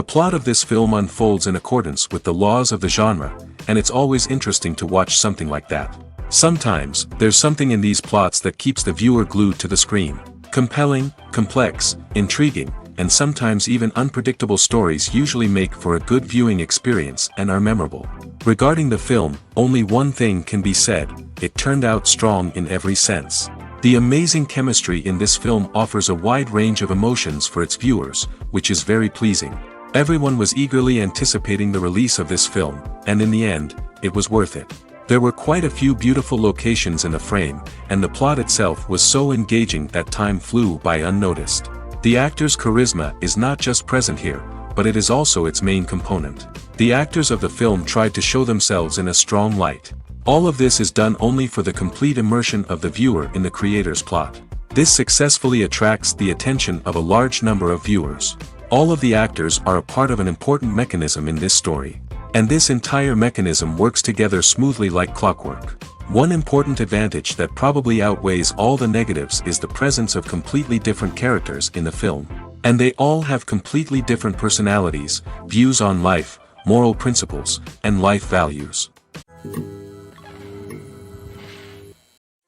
The plot of this film unfolds in accordance with the laws of the genre, and it's always interesting to watch something like that. Sometimes, there's something in these plots that keeps the viewer glued to the screen. Compelling, complex, intriguing, and sometimes even unpredictable stories usually make for a good viewing experience and are memorable. Regarding the film, only one thing can be said: it turned out strong in every sense. The amazing chemistry in this film offers a wide range of emotions for its viewers, which is very pleasing. Everyone was eagerly anticipating the release of this film, and in the end, it was worth it. There were quite a few beautiful locations in the frame, and the plot itself was so engaging that time flew by unnoticed. The actor's charisma is not just present here, but it is also its main component. The actors of the film tried to show themselves in a strong light. All of this is done only for the complete immersion of the viewer in the creator's plot. This successfully attracts the attention of a large number of viewers. All of the actors are a part of an important mechanism in this story. And this entire mechanism works together smoothly like clockwork. One important advantage that probably outweighs all the negatives is the presence of completely different characters in the film. And they all have completely different personalities, views on life, moral principles, and life values.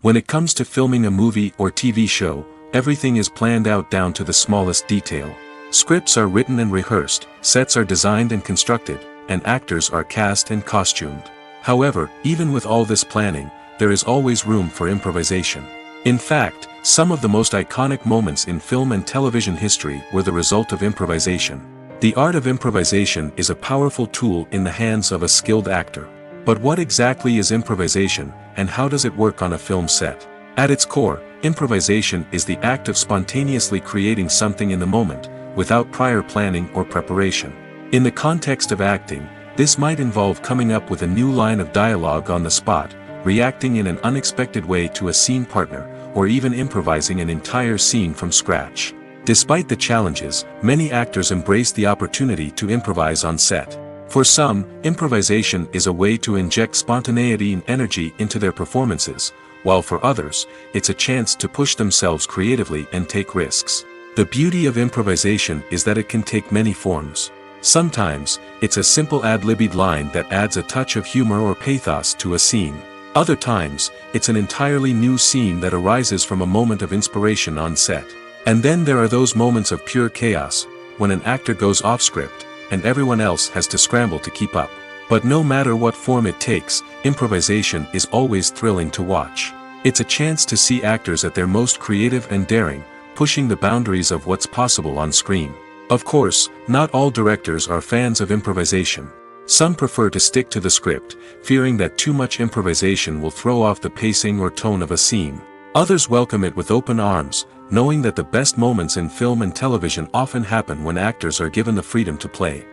When it comes to filming a movie or TV show, everything is planned out down to the smallest detail. Scripts are written and rehearsed, sets are designed and constructed, and actors are cast and costumed. However, even with all this planning, there is always room for improvisation. In fact, some of the most iconic moments in film and television history were the result of improvisation. The art of improvisation is a powerful tool in the hands of a skilled actor. But what exactly is improvisation, and how does it work on a film set? At its core, improvisation is the act of spontaneously creating something in the moment, without prior planning or preparation. In the context of acting, this might involve coming up with a new line of dialogue on the spot, reacting in an unexpected way to a scene partner, or even improvising an entire scene from scratch. Despite the challenges, many actors embrace the opportunity to improvise on set. For some, improvisation is a way to inject spontaneity and energy into their performances, while for others, it's a chance to push themselves creatively and take risks. The beauty of improvisation is that it can take many forms. Sometimes, it's a simple ad-libbed line that adds a touch of humor or pathos to a scene. Other times, it's an entirely new scene that arises from a moment of inspiration on set. And then there are those moments of pure chaos, when an actor goes off script, and everyone else has to scramble to keep up. But no matter what form it takes, improvisation is always thrilling to watch. It's a chance to see actors at their most creative and daring, pushing the boundaries of what's possible on screen. Of course, not all directors are fans of improvisation. Some prefer to stick to the script, fearing that too much improvisation will throw off the pacing or tone of a scene. Others welcome it with open arms, knowing that the best moments in film and television often happen when actors are given the freedom to play.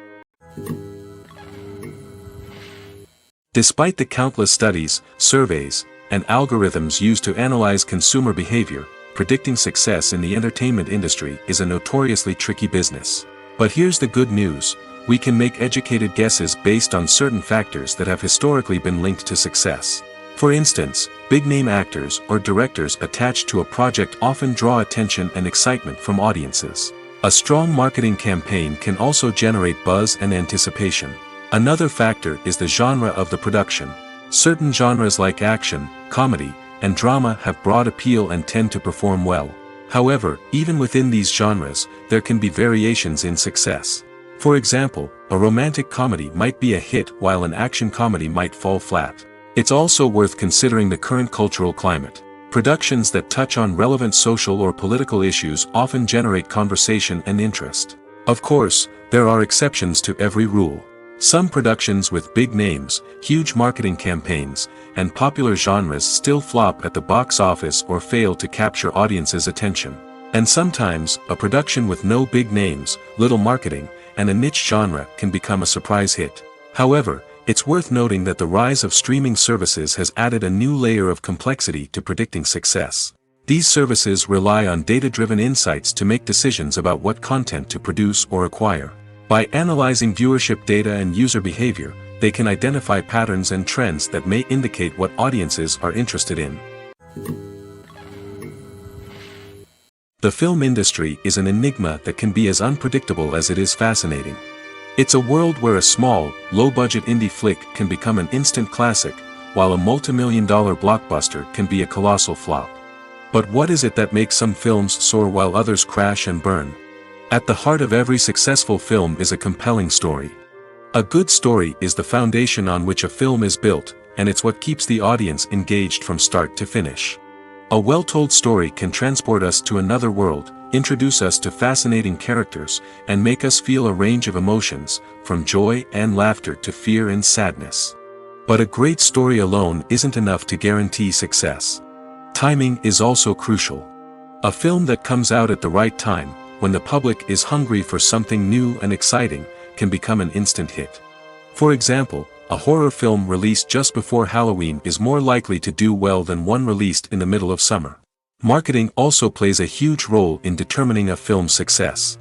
Despite the countless studies, surveys, and algorithms used to analyze consumer behavior, predicting success in the entertainment industry is a notoriously tricky business. But here's the good news: we can make educated guesses based on certain factors that have historically been linked to success. For instance, big-name actors or directors attached to a project often draw attention and excitement from audiences. A strong marketing campaign can also generate buzz and anticipation. Another factor is the genre of the production. Certain genres like action, comedy, and drama have broad appeal and tend to perform well. However, even within these genres, there can be variations in success. For example, a romantic comedy might be a hit while an action comedy might fall flat. It's also worth considering the current cultural climate. Productions that touch on relevant social or political issues often generate conversation and interest. Of course, there are exceptions to every rule. Some productions with big names, huge marketing campaigns, and popular genres still flop at the box office or fail to capture audiences' attention. And sometimes, a production with no big names, little marketing, and a niche genre can become a surprise hit. However, it's worth noting that the rise of streaming services has added a new layer of complexity to predicting success. These services rely on data-driven insights to make decisions about what content to produce or acquire. By analyzing viewership data and user behavior, they can identify patterns and trends that may indicate what audiences are interested in. The film industry is an enigma that can be as unpredictable as it is fascinating. It's a world where a small, low-budget indie flick can become an instant classic, while a multi-million-dollar blockbuster can be a colossal flop. But what is it that makes some films soar while others crash and burn? At the heart of every successful film is a compelling story. A good story is the foundation on which a film is built, and it's what keeps the audience engaged from start to finish. A well-told story can transport us to another world, introduce us to fascinating characters, and make us feel a range of emotions, from joy and laughter to fear and sadness. But a great story alone isn't enough to guarantee success. Timing is also crucial. A film that comes out at the right time, when the public is hungry for something new and exciting, can become an instant hit. For example, a horror film released just before Halloween is more likely to do well than one released in the middle of summer. Marketing also plays a huge role in determining a film's success.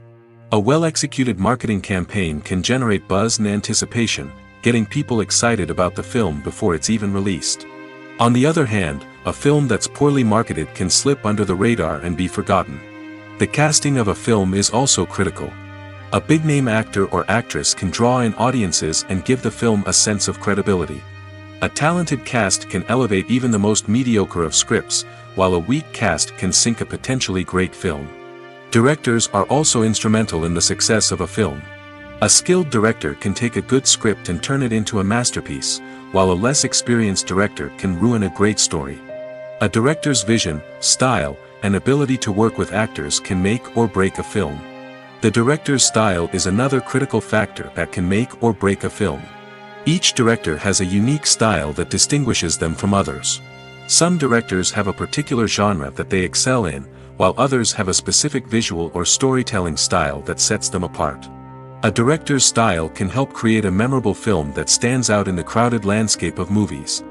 A well-executed marketing campaign can generate buzz and anticipation, getting people excited about the film before it's even released. On the other hand, a film that's poorly marketed can slip under the radar and be forgotten. The casting of a film is also critical. A big-name actor or actress can draw in audiences and give the film a sense of credibility. A talented cast can elevate even the most mediocre of scripts, while a weak cast can sink a potentially great film. Directors are also instrumental in the success of a film. A skilled director can take a good script and turn it into a masterpiece, while a less experienced director can ruin a great story. A director's vision, style, and ability to work with actors can make or break a film. The director's style is another critical factor that can make or break a film. Each director has a unique style that distinguishes them from others. Some directors have a particular genre that they excel in, while others have a specific visual or storytelling style that sets them apart. A director's style can help create a memorable film that stands out in the crowded landscape of movies.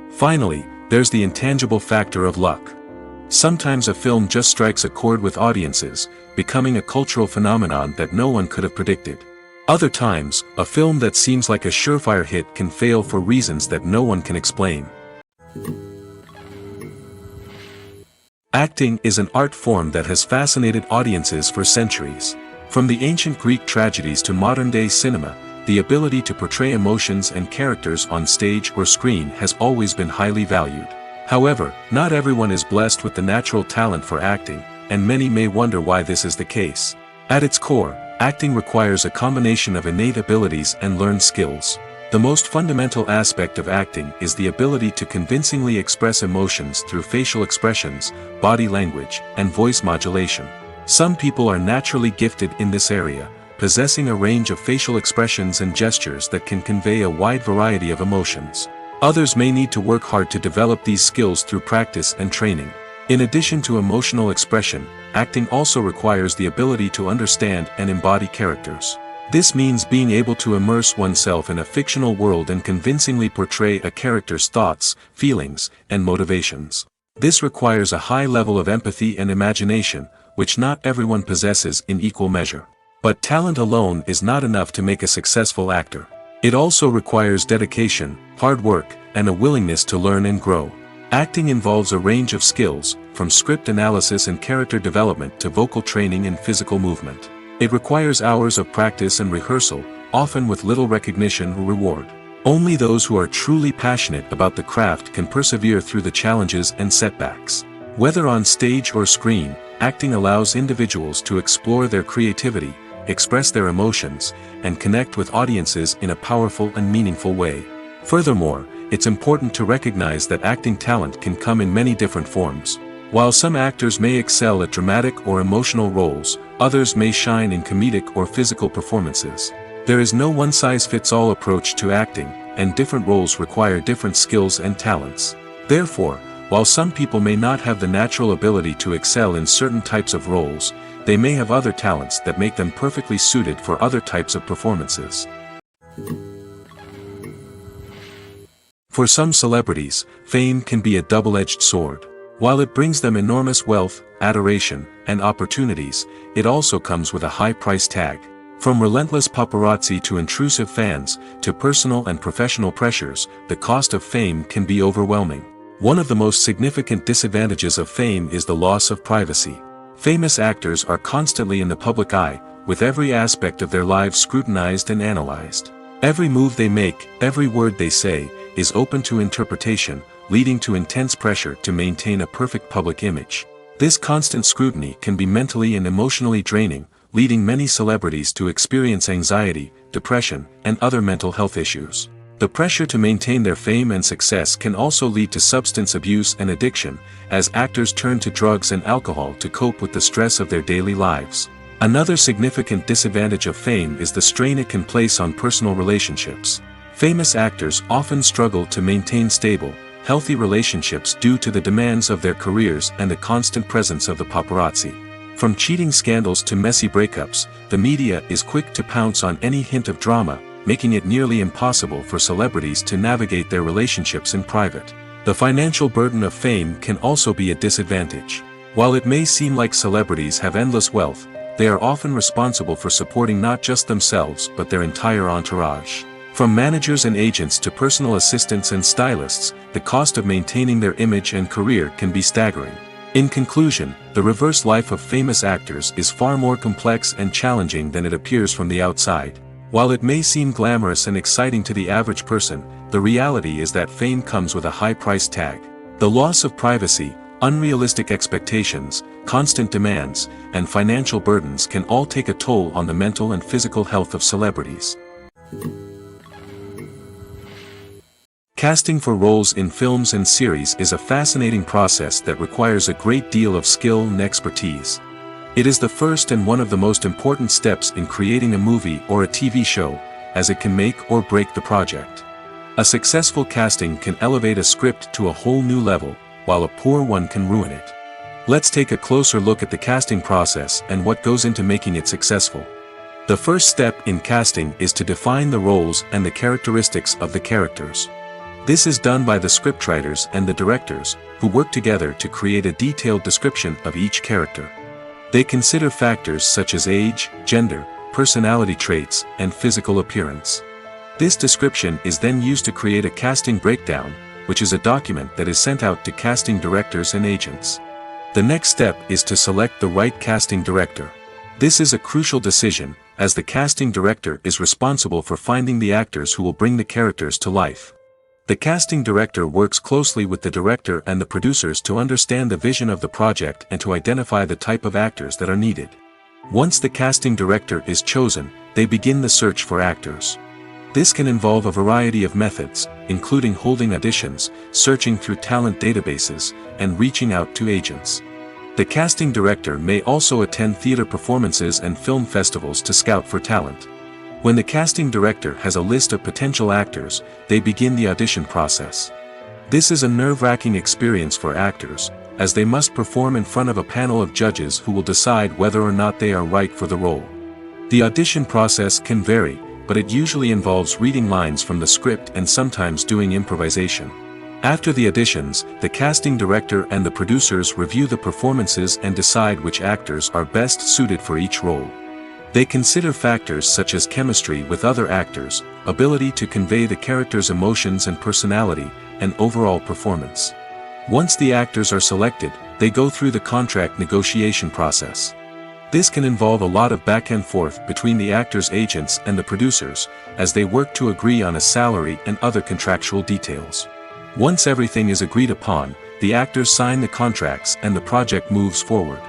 Finally, there's the intangible factor of luck. Sometimes a film just strikes a chord with audiences, becoming a cultural phenomenon that no one could have predicted. Other times, a film that seems like a surefire hit can fail for reasons that no one can explain. Acting is an art form that has fascinated audiences for centuries. From the ancient Greek tragedies to modern-day cinema, the ability to portray emotions and characters on stage or screen has always been highly valued. However, not everyone is blessed with the natural talent for acting, and many may wonder why this is the case. At its core, acting requires a combination of innate abilities and learned skills. The most fundamental aspect of acting is the ability to convincingly express emotions through facial expressions, body language, and voice modulation. Some people are naturally gifted in this area, possessing a range of facial expressions and gestures that can convey a wide variety of emotions. Others may need to work hard to develop these skills through practice and training. In addition to emotional expression, acting also requires the ability to understand and embody characters. This means being able to immerse oneself in a fictional world and convincingly portray a character's thoughts, feelings, and motivations. This requires a high level of empathy and imagination, which not everyone possesses in equal measure. But talent alone is not enough to make a successful actor. It also requires dedication, hard work, and a willingness to learn and grow. Acting involves a range of skills, from script analysis and character development to vocal training and physical movement. It requires hours of practice and rehearsal, often with little recognition or reward. Only those who are truly passionate about the craft can persevere through the challenges and setbacks. Whether on stage or screen, acting allows individuals to explore their creativity, express their emotions, and connect with audiences in a powerful and meaningful way. Furthermore, it's important to recognize that acting talent can come in many different forms. While some actors may excel at dramatic or emotional roles, others may shine in comedic or physical performances. There is no one-size-fits-all approach to acting, and different roles require different skills and talents. Therefore, while some people may not have the natural ability to excel in certain types of roles, they may have other talents that make them perfectly suited for other types of performances. For some celebrities, fame can be a double-edged sword. While it brings them enormous wealth, adoration, and opportunities, it also comes with a high price tag. From relentless paparazzi to intrusive fans, to personal and professional pressures, the cost of fame can be overwhelming. One of the most significant disadvantages of fame is the loss of privacy. Famous actors are constantly in the public eye, with every aspect of their lives scrutinized and analyzed. Every move they make, every word they say, is open to interpretation, leading to intense pressure to maintain a perfect public image. This constant scrutiny can be mentally and emotionally draining, leading many celebrities to experience anxiety, depression, and other mental health issues. The pressure to maintain their fame and success can also lead to substance abuse and addiction, as actors turn to drugs and alcohol to cope with the stress of their daily lives. Another significant disadvantage of fame is the strain it can place on personal relationships. Famous actors often struggle to maintain stable, healthy relationships due to the demands of their careers and the constant presence of the paparazzi. From cheating scandals to messy breakups, the media is quick to pounce on any hint of drama, making it nearly impossible for celebrities to navigate their relationships in private. The financial burden of fame can also be a disadvantage. While it may seem like celebrities have endless wealth, they are often responsible for supporting not just themselves but their entire entourage. From managers and agents to personal assistants and stylists, the cost of maintaining their image and career can be staggering. In conclusion, the reverse life of famous actors is far more complex and challenging than it appears from the outside. While it may seem glamorous and exciting to the average person, the reality is that fame comes with a high price tag. The loss of privacy, unrealistic expectations, constant demands, and financial burdens can all take a toll on the mental and physical health of celebrities. Casting for roles in films and series is a fascinating process that requires a great deal of skill and expertise. It is the first and one of the most important steps in creating a movie or a TV show, as it can make or break the project. A successful casting can elevate a script to a whole new level, while a poor one can ruin it. Let's take a closer look at the casting process and what goes into making it successful. The first step in casting is to define the roles and the characteristics of the characters. This is done by the scriptwriters and the directors, who work together to create a detailed description of each character. They consider factors such as age, gender, personality traits, and physical appearance. This description is then used to create a casting breakdown, which is a document that is sent out to casting directors and agents. The next step is to select the right casting director. This is a crucial decision, as the casting director is responsible for finding the actors who will bring the characters to life. The casting director works closely with the director and the producers to understand the vision of the project and to identify the type of actors that are needed. Once the casting director is chosen, they begin the search for actors. This can involve a variety of methods, including holding auditions, searching through talent databases, and reaching out to agents. The casting director may also attend theater performances and film festivals to scout for talent. When the casting director has a list of potential actors, they begin the audition process. This is a nerve-wracking experience for actors, as they must perform in front of a panel of judges who will decide whether or not they are right for the role. The audition process can vary, but it usually involves reading lines from the script and sometimes doing improvisation. After the auditions, the casting director and the producers review the performances and decide which actors are best suited for each role. They consider factors such as chemistry with other actors, ability to convey the character's emotions and personality, and overall performance. Once the actors are selected, they go through the contract negotiation process. This can involve a lot of back and forth between the actors' agents and the producers, as they work to agree on a salary and other contractual details. Once everything is agreed upon, the actors sign the contracts and the project moves forward.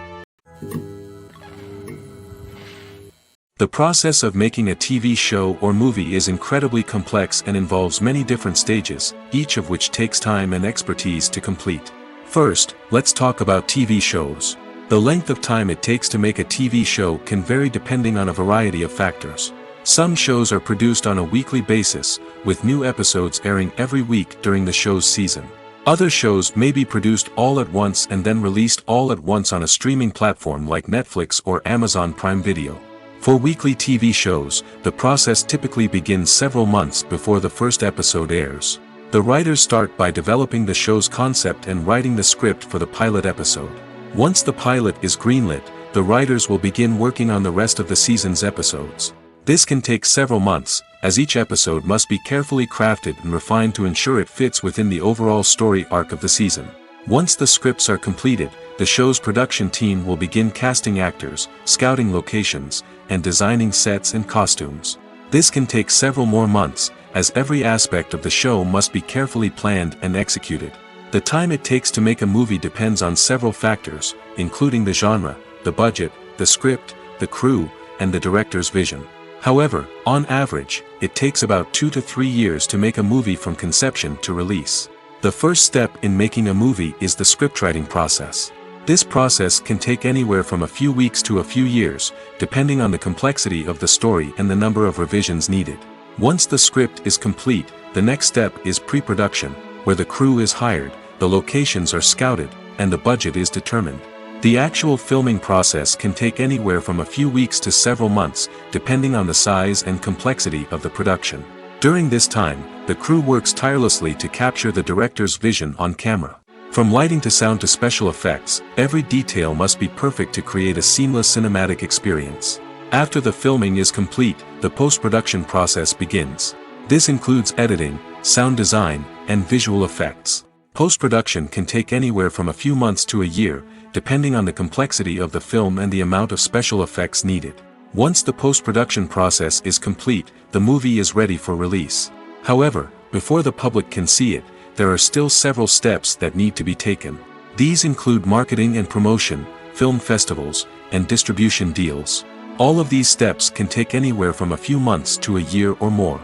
The process of making a TV show or movie is incredibly complex and involves many different stages, each of which takes time and expertise to complete. First, let's talk about TV shows. The length of time it takes to make a TV show can vary depending on a variety of factors. Some shows are produced on a weekly basis, with new episodes airing every week during the show's season. Other shows may be produced all at once and then released all at once on a streaming platform like Netflix or Amazon Prime Video. For weekly TV shows, the process typically begins several months before the first episode airs. The writers start by developing the show's concept and writing the script for the pilot episode. Once the pilot is greenlit, the writers will begin working on the rest of the season's episodes. This can take several months, as each episode must be carefully crafted and refined to ensure it fits within the overall story arc of the season. Once the scripts are completed, the show's production team will begin casting actors, scouting locations, and designing sets and costumes. This can take several more months, as every aspect of the show must be carefully planned and executed. The time it takes to make a movie depends on several factors, including the genre, the budget, the script, the crew, and the director's vision. However, on average, it takes about 2 to 3 years to make a movie from conception to release. The first step in making a movie is the scriptwriting process. This process can take anywhere from a few weeks to a few years, depending on the complexity of the story and the number of revisions needed. Once the script is complete, the next step is pre-production, where the crew is hired, the locations are scouted, and the budget is determined. The actual filming process can take anywhere from a few weeks to several months, depending on the size and complexity of the production. During this time, the crew works tirelessly to capture the director's vision on camera. From lighting to sound to special effects, every detail must be perfect to create a seamless cinematic experience. After the filming is complete, the post-production process begins. This includes editing, sound design, and visual effects. Post-production can take anywhere from a few months to a year, depending on the complexity of the film and the amount of special effects needed. Once the post-production process is complete, the movie is ready for release. However, before the public can see it, there are still several steps that need to be taken. These include marketing and promotion, film festivals, and distribution deals. All of these steps can take anywhere from a few months to a year or more.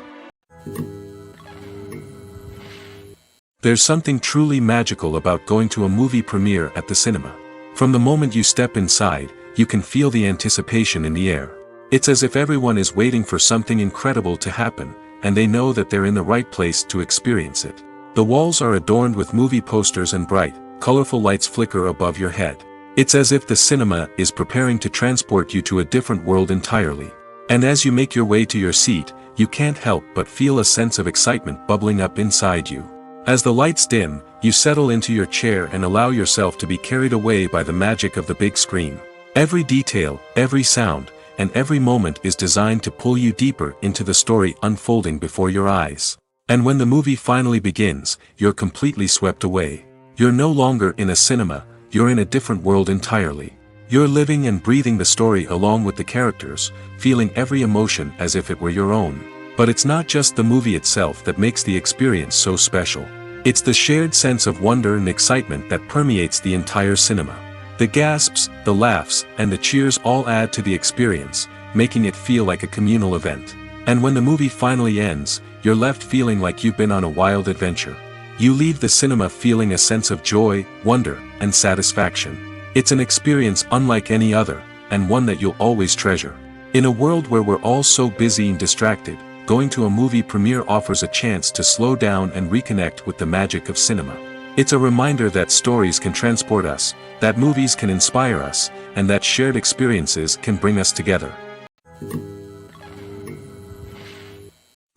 There's something truly magical about going to a movie premiere at the cinema. From the moment you step inside, you can feel the anticipation in the air. It's as if everyone is waiting for something incredible to happen, and they know that they're in the right place to experience it. The walls are adorned with movie posters and bright, colorful lights flicker above your head. It's as if the cinema is preparing to transport you to a different world entirely. And as you make your way to your seat, you can't help but feel a sense of excitement bubbling up inside you. As the lights dim, you settle into your chair and allow yourself to be carried away by the magic of the big screen. Every detail, every sound, and every moment is designed to pull you deeper into the story unfolding before your eyes. And when the movie finally begins, you're completely swept away. You're no longer in a cinema, you're in a different world entirely. You're living and breathing the story along with the characters, feeling every emotion as if it were your own. But it's not just the movie itself that makes the experience so special. It's the shared sense of wonder and excitement that permeates the entire cinema. The gasps, the laughs, and the cheers all add to the experience, making it feel like a communal event. And when the movie finally ends, you're left feeling like you've been on a wild adventure. You leave the cinema feeling a sense of joy, wonder, and satisfaction. It's an experience unlike any other, and one that you'll always treasure. In a world where we're all so busy and distracted, going to a movie premiere offers a chance to slow down and reconnect with the magic of cinema. It's a reminder that stories can transport us, that movies can inspire us, and that shared experiences can bring us together.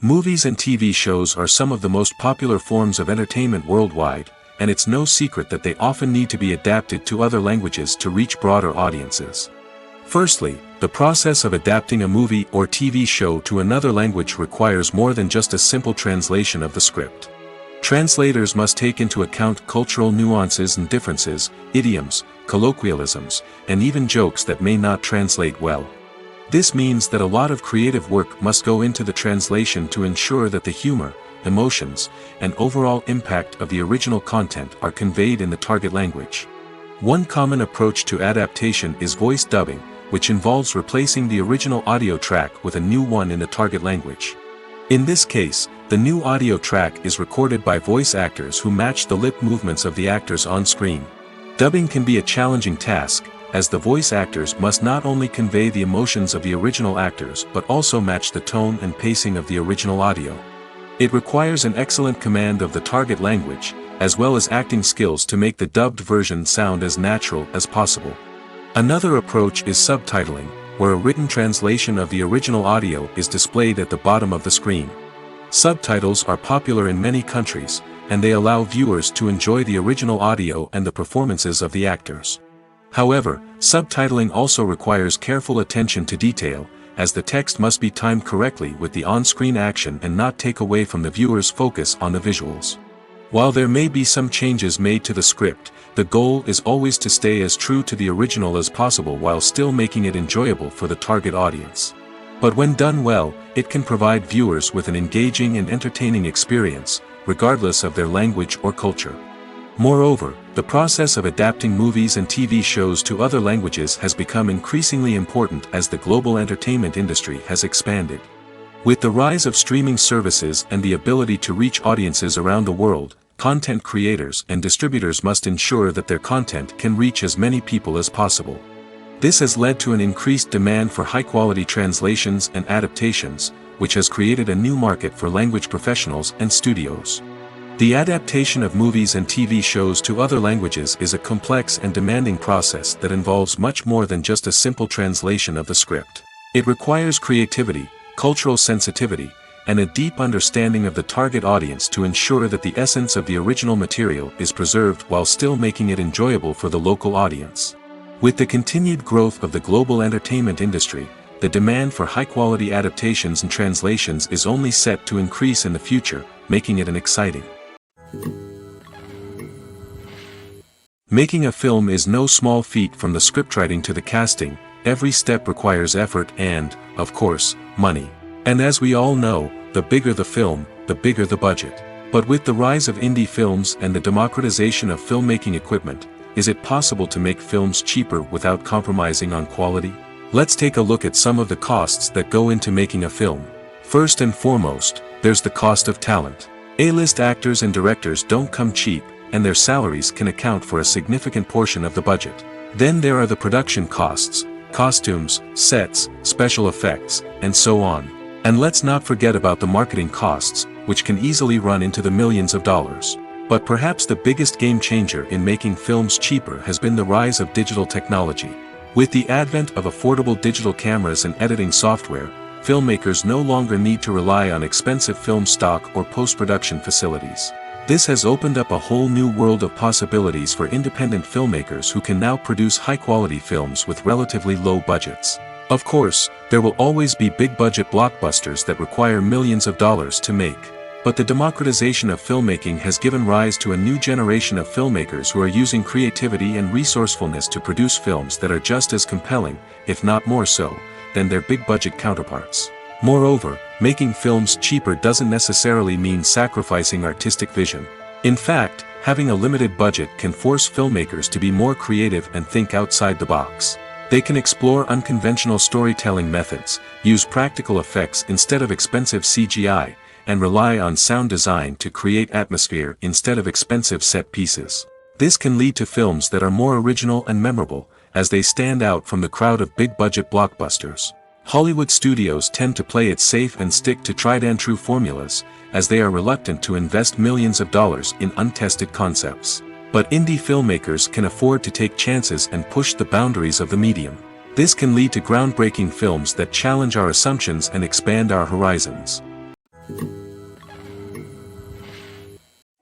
Movies and TV shows are some of the most popular forms of entertainment worldwide, and it's no secret that they often need to be adapted to other languages to reach broader audiences. Firstly, the process of adapting a movie or TV show to another language requires more than just a simple translation of the script. Translators must take into account cultural nuances and differences, idioms, colloquialisms, and even jokes that may not translate well. This means that a lot of creative work must go into the translation to ensure that the humor, emotions, and overall impact of the original content are conveyed in the target language. One common approach to adaptation is voice dubbing, which involves replacing the original audio track with a new one in the target language. In this case, the new audio track is recorded by voice actors who match the lip movements of the actors on screen. Dubbing can be a challenging task, as the voice actors must not only convey the emotions of the original actors but also match the tone and pacing of the original audio. It requires an excellent command of the target language, as well as acting skills to make the dubbed version sound as natural as possible. Another approach is subtitling, where a written translation of the original audio is displayed at the bottom of the screen. Subtitles are popular in many countries, and they allow viewers to enjoy the original audio and the performances of the actors. However, subtitling also requires careful attention to detail, as the text must be timed correctly with the on-screen action and not take away from the viewer's focus on the visuals. While there may be some changes made to the script, the goal is always to stay as true to the original as possible while still making it enjoyable for the target audience. But when done well, it can provide viewers with an engaging and entertaining experience, regardless of their language or culture. Moreover, the process of adapting movies and TV shows to other languages has become increasingly important as the global entertainment industry has expanded. With the rise of streaming services and the ability to reach audiences around the world, content creators and distributors must ensure that their content can reach as many people as possible. This has led to an increased demand for high-quality translations and adaptations, which has created a new market for language professionals and studios. The adaptation of movies and TV shows to other languages is a complex and demanding process that involves much more than just a simple translation of the script. It requires creativity, cultural sensitivity, and a deep understanding of the target audience to ensure that the essence of the original material is preserved while still making it enjoyable for the local audience. With the continued growth of the global entertainment industry, the demand for high-quality adaptations and translations is only set to increase in the future, making it exciting. Making a film is no small feat. From the scriptwriting to the casting, every step requires effort and, of course, money. And as we all know, the bigger the film, the bigger the budget. But with the rise of indie films and the democratization of filmmaking equipment, is it possible to make films cheaper without compromising on quality? Let's take a look at some of the costs that go into making a film. First and foremost, there's the cost of talent. A-list actors and directors don't come cheap, and their salaries can account for a significant portion of the budget. Then there are the production costs, costumes, sets, special effects, and so on. And let's not forget about the marketing costs, which can easily run into the millions of dollars. But perhaps the biggest game changer in making films cheaper has been the rise of digital technology. With the advent of affordable digital cameras and editing software, filmmakers no longer need to rely on expensive film stock or post-production facilities. This has opened up a whole new world of possibilities for independent filmmakers who can now produce high-quality films with relatively low budgets. Of course, there will always be big-budget blockbusters that require millions of dollars to make. But the democratization of filmmaking has given rise to a new generation of filmmakers who are using creativity and resourcefulness to produce films that are just as compelling, if not more so, than their big-budget counterparts. Moreover, making films cheaper doesn't necessarily mean sacrificing artistic vision. In fact, having a limited budget can force filmmakers to be more creative and think outside the box. They can explore unconventional storytelling methods, use practical effects instead of expensive CGI, and rely on sound design to create atmosphere instead of expensive set pieces. This can lead to films that are more original and memorable, as they stand out from the crowd of big-budget blockbusters. Hollywood studios tend to play it safe and stick to tried-and-true formulas, as they are reluctant to invest millions of dollars in untested concepts. But indie filmmakers can afford to take chances and push the boundaries of the medium. This can lead to groundbreaking films that challenge our assumptions and expand our horizons.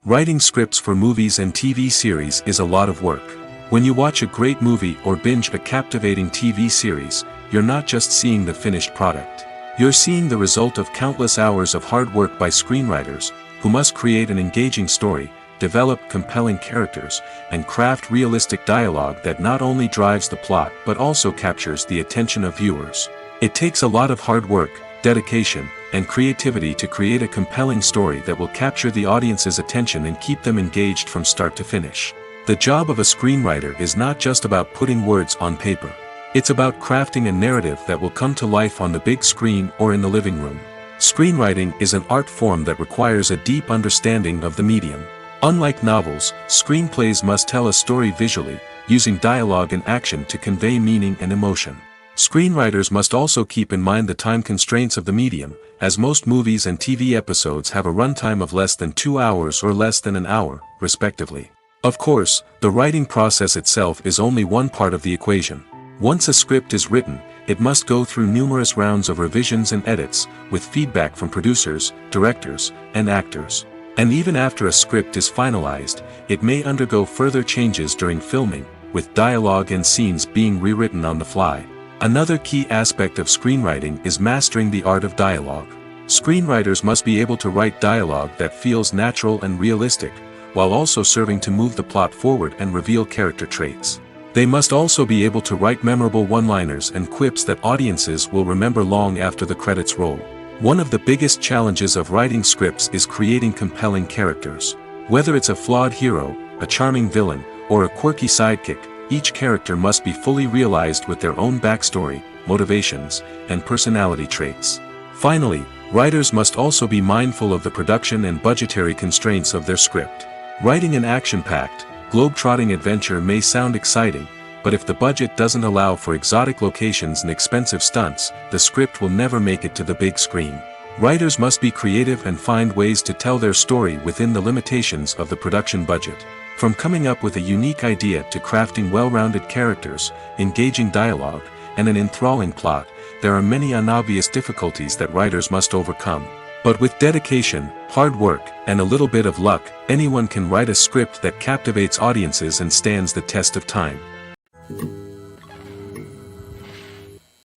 Writing scripts for movies and TV series is a lot of work. When you watch a great movie or binge a captivating TV series, you're not just seeing the finished product. You're seeing the result of countless hours of hard work by screenwriters, who must create an engaging story, develop compelling characters, and craft realistic dialogue that not only drives the plot but also captures the attention of viewers. It takes a lot of hard work, dedication, and creativity to create a compelling story that will capture the audience's attention and keep them engaged from start to finish. The job of a screenwriter is not just about putting words on paper. It's about crafting a narrative that will come to life on the big screen or in the living room. Screenwriting is an art form that requires a deep understanding of the medium. Unlike novels, screenplays must tell a story visually, using dialogue and action to convey meaning and emotion. Screenwriters must also keep in mind the time constraints of the medium, as most movies and TV episodes have a runtime of less than 2 hours or less than an hour, respectively. Of course, the writing process itself is only one part of the equation. Once a script is written, it must go through numerous rounds of revisions and edits, with feedback from producers, directors, and actors. And even after a script is finalized, it may undergo further changes during filming, with dialogue and scenes being rewritten on the fly. Another key aspect of screenwriting is mastering the art of dialogue. Screenwriters must be able to write dialogue that feels natural and realistic, while also serving to move the plot forward and reveal character traits. They must also be able to write memorable one-liners and quips that audiences will remember long after the credits roll. One of the biggest challenges of writing scripts is creating compelling characters. Whether it's a flawed hero, a charming villain, or a quirky sidekick, each character must be fully realized with their own backstory, motivations, and personality traits. Finally, writers must also be mindful of the production and budgetary constraints of their script. Writing an action-packed, globe-trotting adventure may sound exciting, but if the budget doesn't allow for exotic locations and expensive stunts, the script will never make it to the big screen. Writers must be creative and find ways to tell their story within the limitations of the production budget. From coming up with a unique idea to crafting well-rounded characters, engaging dialogue, and an enthralling plot, there are many unobvious difficulties that writers must overcome. But with dedication, hard work, and a little bit of luck, anyone can write a script that captivates audiences and stands the test of time.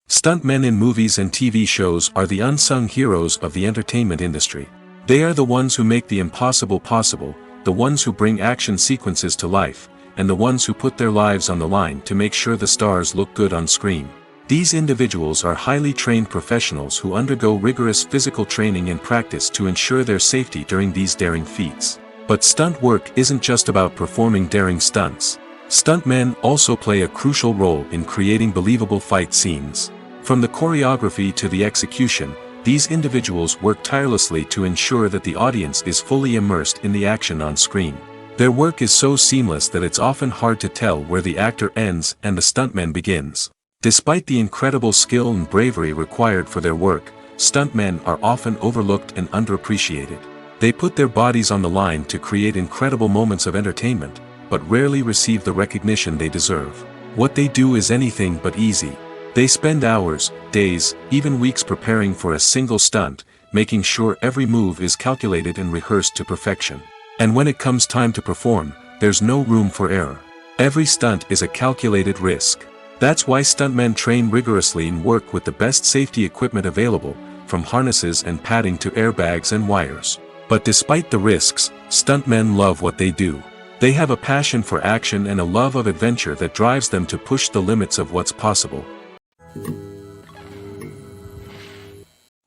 Stuntmen in movies and TV shows are the unsung heroes of the entertainment industry. They are the ones who make the impossible possible, the ones who bring action sequences to life, and the ones who put their lives on the line to make sure the stars look good on screen. These individuals are highly trained professionals who undergo rigorous physical training and practice to ensure their safety during these daring feats. But stunt work isn't just about performing daring stunts. Stuntmen also play a crucial role in creating believable fight scenes. From the choreography to the execution, these individuals work tirelessly to ensure that the audience is fully immersed in the action on screen. Their work is so seamless that it's often hard to tell where the actor ends and the stuntman begins. Despite the incredible skill and bravery required for their work, stuntmen are often overlooked and underappreciated. They put their bodies on the line to create incredible moments of entertainment, but rarely receive the recognition they deserve. What they do is anything but easy. They spend hours, days, even weeks preparing for a single stunt, making sure every move is calculated and rehearsed to perfection. And when it comes time to perform, there's no room for error. Every stunt is a calculated risk. That's why stuntmen train rigorously and work with the best safety equipment available, from harnesses and padding to airbags and wires. But despite the risks, stuntmen love what they do. They have a passion for action and a love of adventure that drives them to push the limits of what's possible.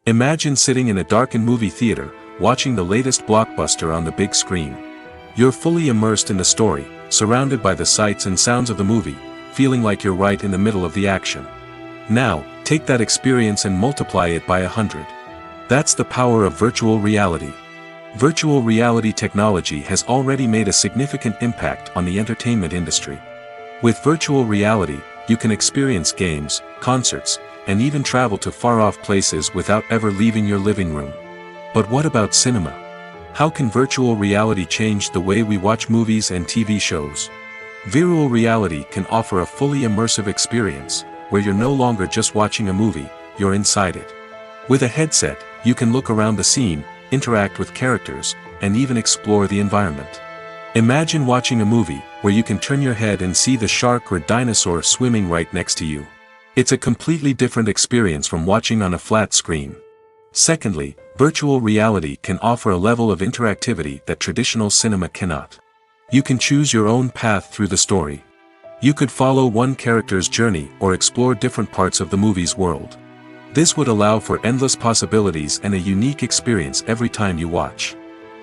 Imagine sitting in a darkened movie theater, watching the latest blockbuster on the big screen. You're fully immersed in the story, surrounded by the sights and sounds of the movie, feeling like you're right in the middle of the action. Now, take that experience and multiply it by 100. That's the power of virtual reality. Virtual reality technology has already made a significant impact on the entertainment industry. With virtual reality, you can experience games, concerts, and even travel to far-off places without ever leaving your living room. But what about cinema? How can virtual reality change the way we watch movies and TV shows? Virtual reality can offer a fully immersive experience, where you're no longer just watching a movie, you're inside it. With a headset, you can look around the scene, interact with characters, and even explore the environment. Imagine watching a movie, where you can turn your head and see the shark or dinosaur swimming right next to you. It's a completely different experience from watching on a flat screen. Secondly, virtual reality can offer a level of interactivity that traditional cinema cannot. You can choose your own path through the story. You could follow one character's journey or explore different parts of the movie's world. This would allow for endless possibilities and a unique experience every time you watch.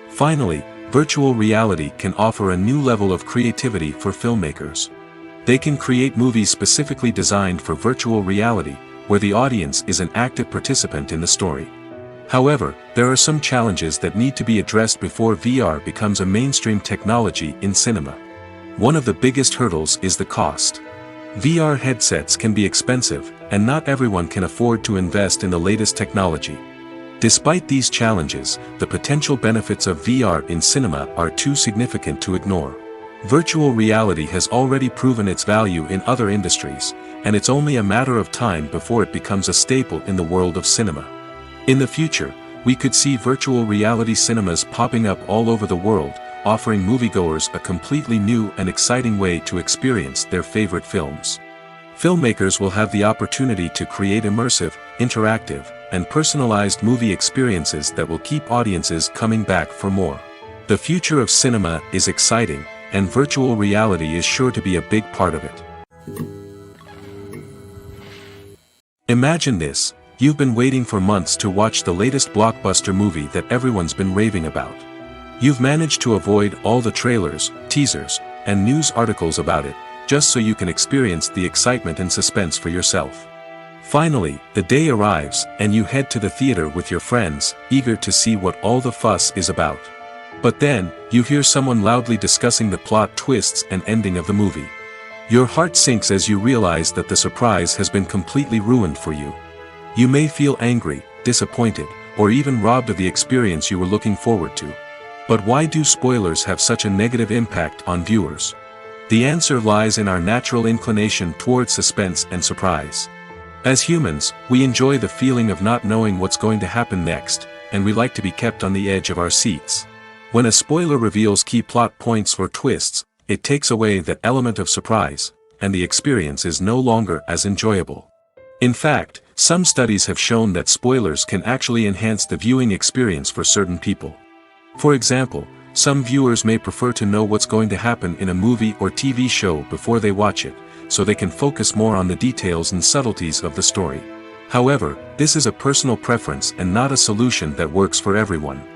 Finally, virtual reality can offer a new level of creativity for filmmakers. They can create movies specifically designed for virtual reality, where the audience is an active participant in the story. However, there are some challenges that need to be addressed before VR becomes a mainstream technology in cinema. One of the biggest hurdles is the cost. VR headsets can be expensive, and not everyone can afford to invest in the latest technology. Despite these challenges, the potential benefits of VR in cinema are too significant to ignore. Virtual reality has already proven its value in other industries, and it's only a matter of time before it becomes a staple in the world of cinema. In the future, we could see virtual reality cinemas popping up all over the world, offering moviegoers a completely new and exciting way to experience their favorite films. Filmmakers will have the opportunity to create immersive, interactive, and personalized movie experiences that will keep audiences coming back for more. The future of cinema is exciting, and virtual reality is sure to be a big part of it. Imagine this: you've been waiting for months to watch the latest blockbuster movie that everyone's been raving about. You've managed to avoid all the trailers, teasers, and news articles about it, just so you can experience the excitement and suspense for yourself. Finally, the day arrives, and you head to the theater with your friends, eager to see what all the fuss is about. But then, you hear someone loudly discussing the plot twists and ending of the movie. Your heart sinks as you realize that the surprise has been completely ruined for you. You may feel angry, disappointed, or even robbed of the experience you were looking forward to. But why do spoilers have such a negative impact on viewers? The answer lies in our natural inclination towards suspense and surprise. As humans, we enjoy the feeling of not knowing what's going to happen next, and we like to be kept on the edge of our seats. When a spoiler reveals key plot points or twists, it takes away that element of surprise, and the experience is no longer as enjoyable. In fact, some studies have shown that spoilers can actually enhance the viewing experience for certain people. For example, some viewers may prefer to know what's going to happen in a movie or TV show before they watch it, so they can focus more on the details and subtleties of the story. However, this is a personal preference and not a solution that works for everyone.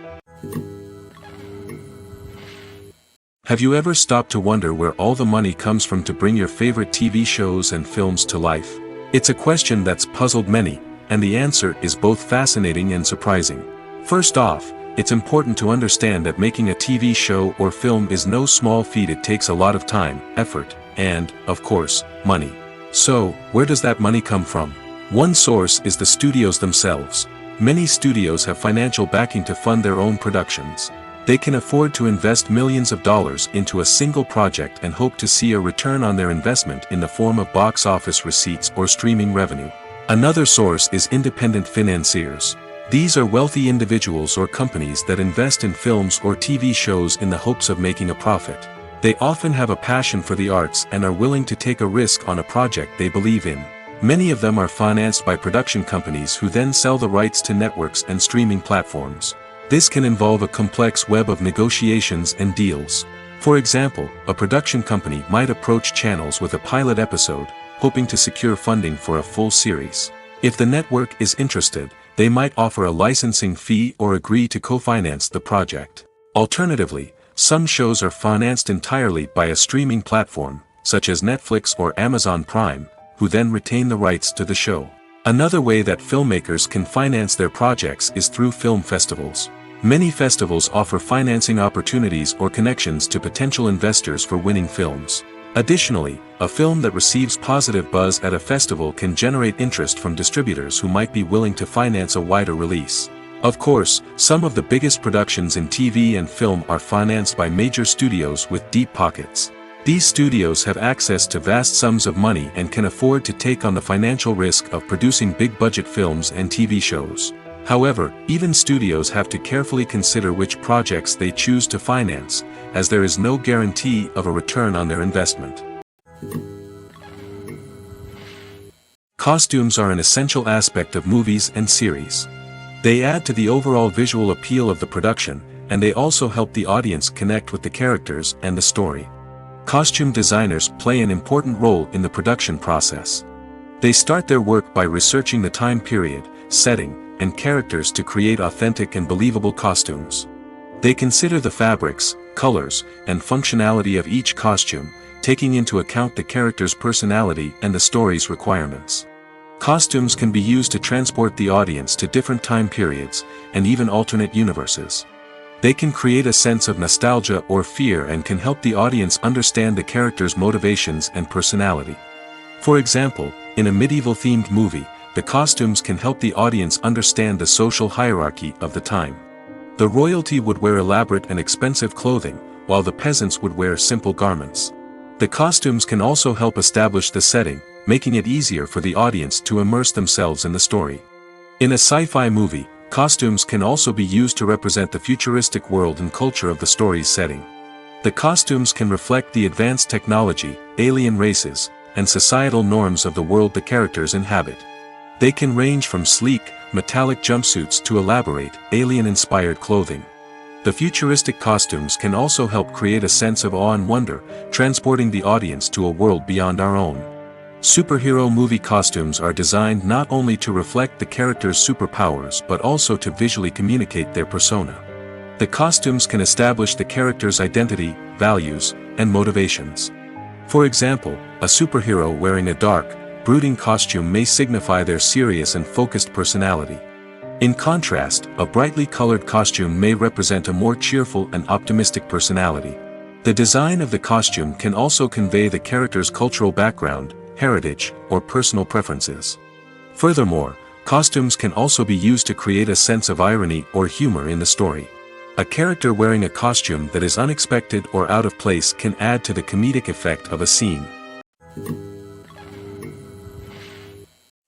Have you ever stopped to wonder where all the money comes from to bring your favorite TV shows and films to life? It's a question that's puzzled many, and the answer is both fascinating and surprising. First off, it's important to understand that making a TV show or film is no small feat. It takes a lot of time, effort, and, of course, money. So, where does that money come from? One source is the studios themselves. Many studios have financial backing to fund their own productions. They can afford to invest millions of dollars into a single project and hope to see a return on their investment in the form of box office receipts or streaming revenue. Another source is independent financiers. These are wealthy individuals or companies that invest in films or TV shows in the hopes of making a profit. They often have a passion for the arts and are willing to take a risk on a project they believe in. Many of them are financed by production companies who then sell the rights to networks and streaming platforms. This can involve a complex web of negotiations and deals. For example, a production company might approach channels with a pilot episode, hoping to secure funding for a full series. If the network is interested, they might offer a licensing fee or agree to co-finance the project. Alternatively, some shows are financed entirely by a streaming platform, such as Netflix or Amazon Prime, who then retain the rights to the show. Another way that filmmakers can finance their projects is through film festivals. Many festivals offer financing opportunities or connections to potential investors for winning films. Additionally, a film that receives positive buzz at a festival can generate interest from distributors who might be willing to finance a wider release. Of course, some of the biggest productions in TV and film are financed by major studios with deep pockets. These studios have access to vast sums of money and can afford to take on the financial risk of producing big-budget films and TV shows. However, even studios have to carefully consider which projects they choose to finance, as there is no guarantee of a return on their investment. Costumes are an essential aspect of movies and series. They add to the overall visual appeal of the production, and they also help the audience connect with the characters and the story. Costume designers play an important role in the production process. They start their work by researching the time period, setting, and characters to create authentic and believable costumes. They consider the fabrics, colors, and functionality of each costume, taking into account the character's personality and the story's requirements. Costumes can be used to transport the audience to different time periods, and even alternate universes. They can create a sense of nostalgia or fear and can help the audience understand the character's motivations and personality. For example, in a medieval-themed movie, the costumes can help the audience understand the social hierarchy of the time. The royalty would wear elaborate and expensive clothing, while the peasants would wear simple garments. The costumes can also help establish the setting, making it easier for the audience to immerse themselves in the story. In a sci-fi movie, costumes can also be used to represent the futuristic world and culture of the story's setting. The costumes can reflect the advanced technology, alien races, and societal norms of the world the characters inhabit. They can range from sleek, metallic jumpsuits to elaborate, alien-inspired clothing. The futuristic costumes can also help create a sense of awe and wonder, transporting the audience to a world beyond our own. Superhero movie costumes are designed not only to reflect the character's superpowers but also to visually communicate their persona. The costumes can establish the character's identity, values, and motivations. For example, a superhero wearing a dark, brooding costume may signify their serious and focused personality. In contrast, a brightly colored costume may represent a more cheerful and optimistic personality. The design of the costume can also convey the character's cultural background, heritage, or personal preferences. Furthermore, costumes can also be used to create a sense of irony or humor in the story. A character wearing a costume that is unexpected or out of place can add to the comedic effect of a scene.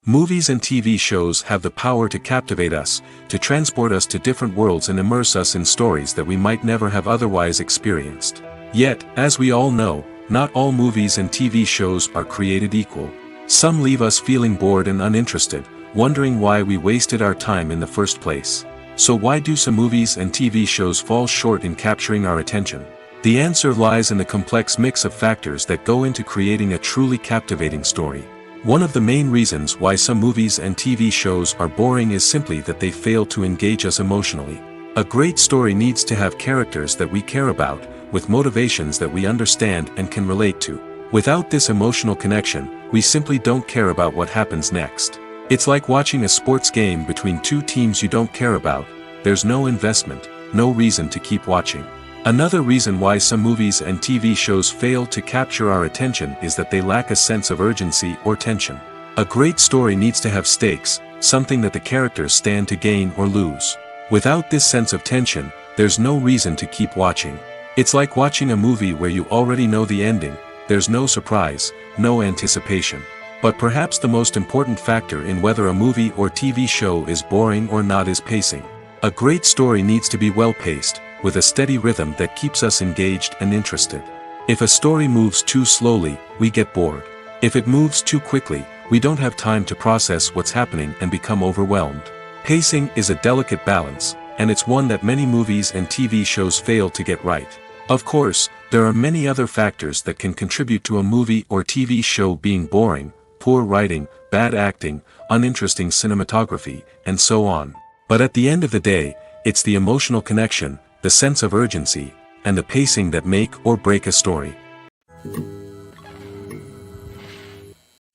Movies and TV shows have the power to captivate us, to transport us to different worlds and immerse us in stories that we might never have otherwise experienced. Yet, as we all know, not all movies and TV shows are created equal. Some leave us feeling bored and uninterested, wondering why we wasted our time in the first place. So why do some movies and TV shows fall short in capturing our attention? The answer lies in the complex mix of factors that go into creating a truly captivating story. One of the main reasons why some movies and TV shows are boring is simply that they fail to engage us emotionally. A great story needs to have characters that we care about, with motivations that we understand and can relate to. Without this emotional connection, we simply don't care about what happens next. It's like watching a sports game between two teams you don't care about. There's no investment, no reason to keep watching. Another reason why some movies and TV shows fail to capture our attention is that they lack a sense of urgency or tension. A great story needs to have stakes, something that the characters stand to gain or lose. Without this sense of tension, there's no reason to keep watching. It's like watching a movie where you already know the ending. There's no surprise, no anticipation. But perhaps the most important factor in whether a movie or TV show is boring or not is pacing. A great story needs to be well-paced, with a steady rhythm that keeps us engaged and interested. If a story moves too slowly, we get bored. If it moves too quickly, we don't have time to process what's happening and become overwhelmed. Pacing is a delicate balance, and it's one that many movies and TV shows fail to get right. Of course, there are many other factors that can contribute to a movie or TV show being boring: poor writing, bad acting, uninteresting cinematography, and so on. But at the end of the day, it's the emotional connection, the sense of urgency, and the pacing that make or break a story.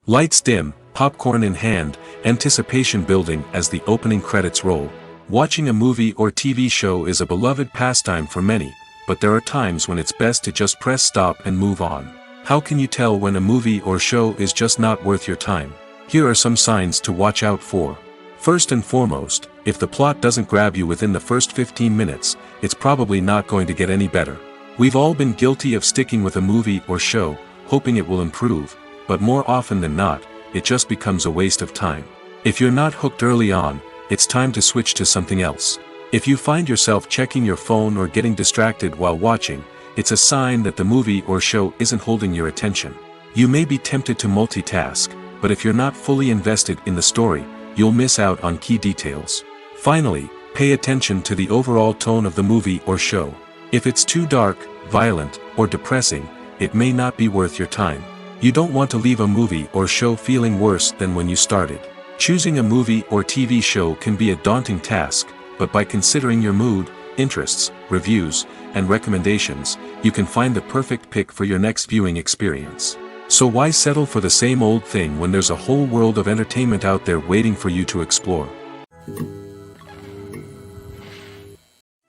Lights dim, popcorn in hand, anticipation building as the opening credits roll. Watching a movie or TV show is a beloved pastime for many, but there are times when it's best to just press stop and move on. How can you tell when a movie or show is just not worth your time? Here are some signs to watch out for. First and foremost, if the plot doesn't grab you within the first 15 minutes, it's probably not going to get any better. We've all been guilty of sticking with a movie or show, hoping it will improve, but more often than not, it just becomes a waste of time. If you're not hooked early on, it's time to switch to something else. If you find yourself checking your phone or getting distracted while watching, it's a sign that the movie or show isn't holding your attention. You may be tempted to multitask, but if you're not fully invested in the story, you'll miss out on key details. Finally, pay attention to the overall tone of the movie or show. If it's too dark, violent, or depressing, it may not be worth your time. You don't want to leave a movie or show feeling worse than when you started. Choosing a movie or TV show can be a daunting task, but by considering your mood, interests, reviews, and recommendations, you can find the perfect pick for your next viewing experience. So why settle for the same old thing when there's a whole world of entertainment out there waiting for you to explore?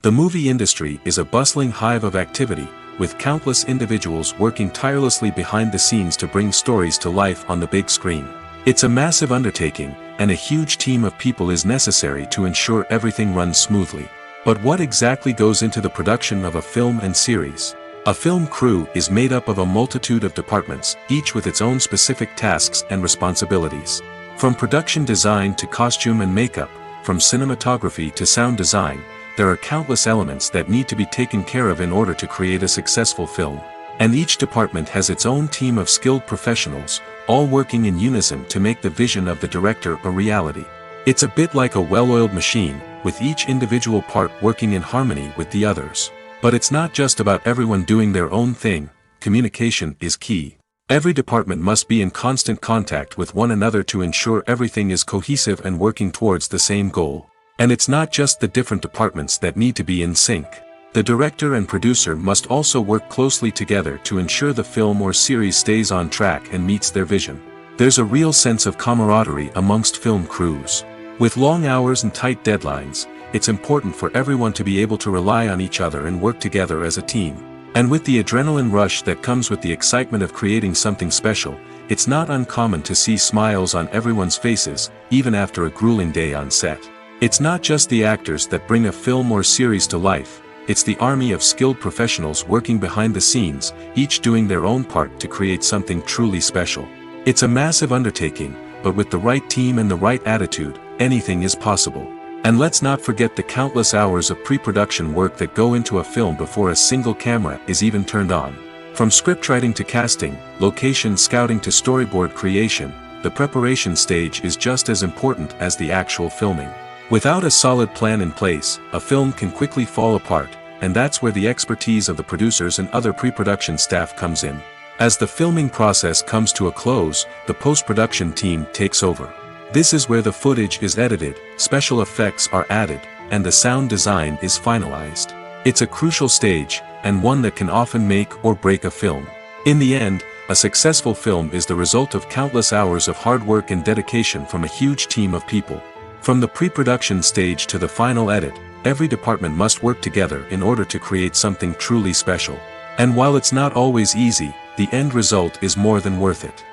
The movie industry is a bustling hive of activity, with countless individuals working tirelessly behind the scenes to bring stories to life on the big screen. It's a massive undertaking, and a huge team of people is necessary to ensure everything runs smoothly. But what exactly goes into the production of a film and series? A film crew is made up of a multitude of departments, each with its own specific tasks and responsibilities. From production design to costume and makeup, from cinematography to sound design, there are countless elements that need to be taken care of in order to create a successful film. And each department has its own team of skilled professionals, all working in unison to make the vision of the director a reality. It's a bit like a well-oiled machine, with each individual part working in harmony with the others. But it's not just about everyone doing their own thing. Communication is key. Every department must be in constant contact with one another to ensure everything is cohesive and working towards the same goal. And it's not just the different departments that need to be in sync. The director and producer must also work closely together to ensure the film or series stays on track and meets their vision. There's a real sense of camaraderie amongst film crews. With long hours and tight deadlines, it's important for everyone to be able to rely on each other and work together as a team. And with the adrenaline rush that comes with the excitement of creating something special, it's not uncommon to see smiles on everyone's faces, even after a grueling day on set. It's not just the actors that bring a film or series to life, it's the army of skilled professionals working behind the scenes, each doing their own part to create something truly special. It's a massive undertaking, but with the right team and the right attitude, anything is possible. And let's not forget the countless hours of pre-production work that go into a film before a single camera is even turned on. From scriptwriting to casting, location scouting to storyboard creation, the preparation stage is just as important as the actual filming. Without a solid plan in place, a film can quickly fall apart, and that's where the expertise of the producers and other pre-production staff comes in. As the filming process comes to a close, the post-production team takes over. This is where the footage is edited, special effects are added, and the sound design is finalized. It's a crucial stage, and one that can often make or break a film. In the end, a successful film is the result of countless hours of hard work and dedication from a huge team of people. From the pre-production stage to the final edit, every department must work together in order to create something truly special. And while it's not always easy, the end result is more than worth it.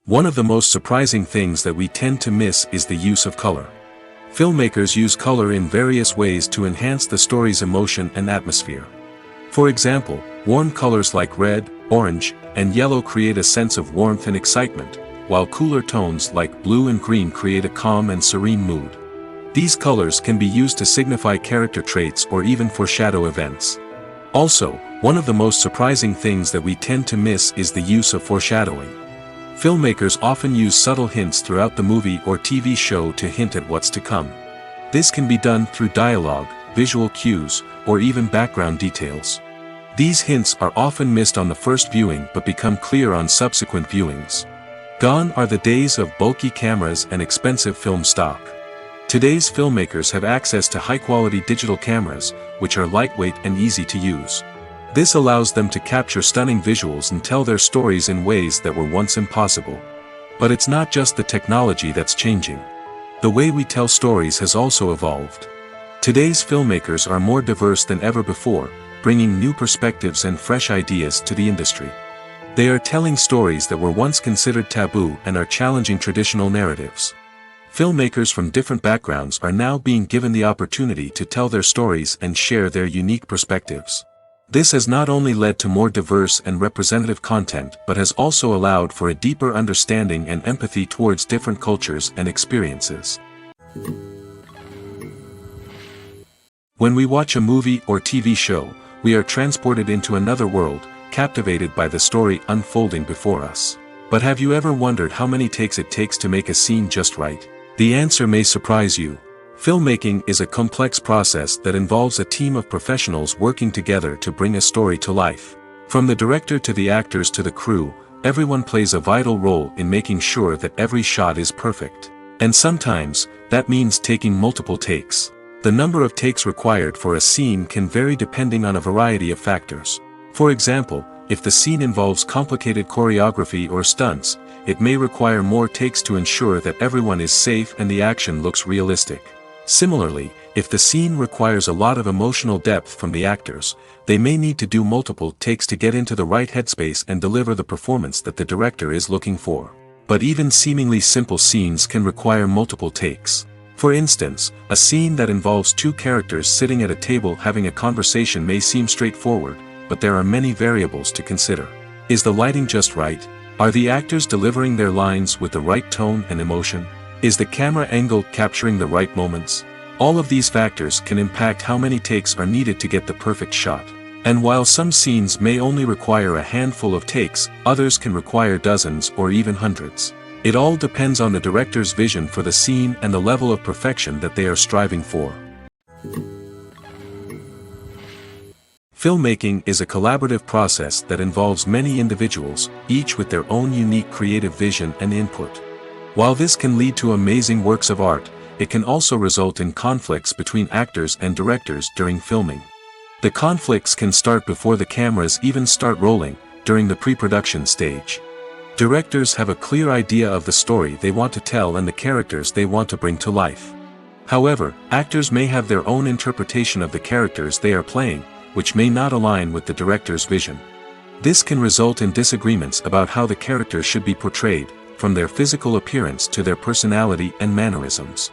One of the most surprising things that we tend to miss is the use of color. Filmmakers use color in various ways to enhance the story's emotion and atmosphere. For example, warm colors like red, orange, and yellow create a sense of warmth and excitement, while cooler tones like blue and green create a calm and serene mood. These colors can be used to signify character traits or even foreshadow events. Also, one of the most surprising things that we tend to miss is the use of foreshadowing. Filmmakers often use subtle hints throughout the movie or TV show to hint at what's to come. This can be done through dialogue, visual cues, or even background details. These hints are often missed on the first viewing but become clear on subsequent viewings. Gone are the days of bulky cameras and expensive film stock. Today's filmmakers have access to high-quality digital cameras, which are lightweight and easy to use. This allows them to capture stunning visuals and tell their stories in ways that were once impossible. But it's not just the technology that's changing. The way we tell stories has also evolved. Today's filmmakers are more diverse than ever before, bringing new perspectives and fresh ideas to the industry. They are telling stories that were once considered taboo and are challenging traditional narratives. Filmmakers from different backgrounds are now being given the opportunity to tell their stories and share their unique perspectives. This has not only led to more diverse and representative content but has also allowed for a deeper understanding and empathy towards different cultures and experiences. When we watch a movie or TV show, we are transported into another world, captivated by the story unfolding before us. But have you ever wondered how many takes it takes to make a scene just right? The answer may surprise you. Filmmaking is a complex process that involves a team of professionals working together to bring a story to life. From the director to the actors to the crew, everyone plays a vital role in making sure that every shot is perfect. And sometimes, that means taking multiple takes. The number of takes required for a scene can vary depending on a variety of factors. For example, if the scene involves complicated choreography or stunts, it may require more takes to ensure that everyone is safe and the action looks realistic. Similarly, if the scene requires a lot of emotional depth from the actors, they may need to do multiple takes to get into the right headspace and deliver the performance that the director is looking for. But even seemingly simple scenes can require multiple takes. For instance, a scene that involves two characters sitting at a table having a conversation may seem straightforward, but there are many variables to consider. Is the lighting just right? Are the actors delivering their lines with the right tone and emotion? Is the camera angle capturing the right moments? All of these factors can impact how many takes are needed to get the perfect shot. And while some scenes may only require a handful of takes, others can require dozens or even hundreds. It all depends on the director's vision for the scene and the level of perfection that they are striving for. Filmmaking is a collaborative process that involves many individuals, each with their own unique creative vision and input. While this can lead to amazing works of art, it can also result in conflicts between actors and directors during filming. The conflicts can start before the cameras even start rolling, during the pre-production stage. Directors have a clear idea of the story they want to tell and the characters they want to bring to life. However, actors may have their own interpretation of the characters they are playing, which may not align with the director's vision. This can result in disagreements about how the characters should be portrayed, from their physical appearance to their personality and mannerisms.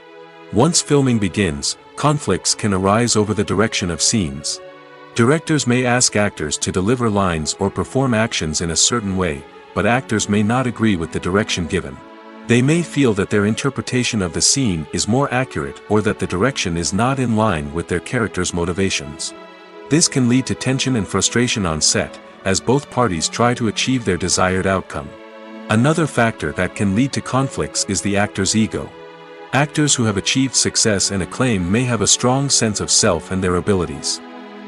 Once filming begins, conflicts can arise over the direction of scenes. Directors may ask actors to deliver lines or perform actions in a certain way, but actors may not agree with the direction given. They may feel that their interpretation of the scene is more accurate or that the direction is not in line with their character's motivations. This can lead to tension and frustration on set, as both parties try to achieve their desired outcome. Another factor that can lead to conflicts is the actor's ego. Actors who have achieved success and acclaim may have a strong sense of self and their abilities.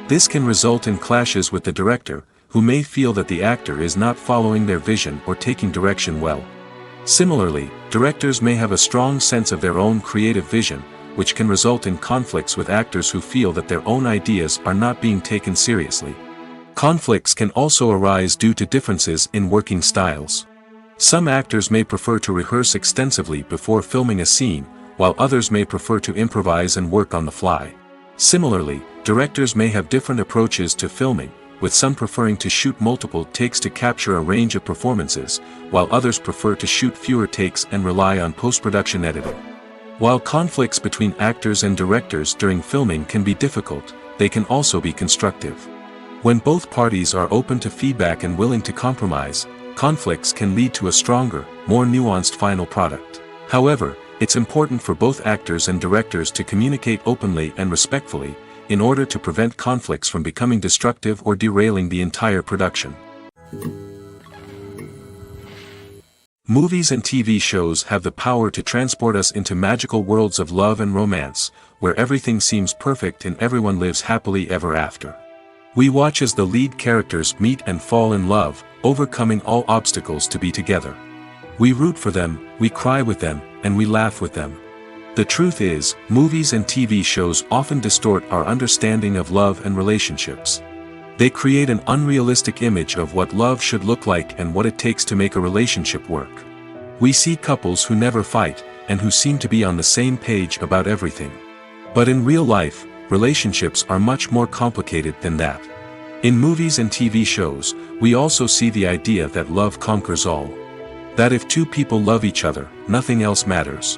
This can result in clashes with the director, who may feel that the actor is not following their vision or taking direction well. Similarly, directors may have a strong sense of their own creative vision, which can result in conflicts with actors who feel that their own ideas are not being taken seriously. Conflicts can also arise due to differences in working styles. Some actors may prefer to rehearse extensively before filming a scene, while others may prefer to improvise and work on the fly. Similarly, directors may have different approaches to filming, with some preferring to shoot multiple takes to capture a range of performances, while others prefer to shoot fewer takes and rely on post-production editing. While conflicts between actors and directors during filming can be difficult, they can also be constructive. When both parties are open to feedback and willing to compromise, conflicts can lead to a stronger, more nuanced final product. However, it's important for both actors and directors to communicate openly and respectfully, in order to prevent conflicts from becoming destructive or derailing the entire production. Movies and TV shows have the power to transport us into magical worlds of love and romance, where everything seems perfect and everyone lives happily ever after. We watch as the lead characters meet and fall in love, overcoming all obstacles to be together. We root for them, we cry with them, and we laugh with them. The truth is, movies and TV shows often distort our understanding of love and relationships. They create an unrealistic image of what love should look like and what it takes to make a relationship work. We see couples who never fight, and who seem to be on the same page about everything. But in real life, relationships are much more complicated than that. In movies and TV shows, we also see the idea that love conquers all. That if two people love each other, nothing else matters.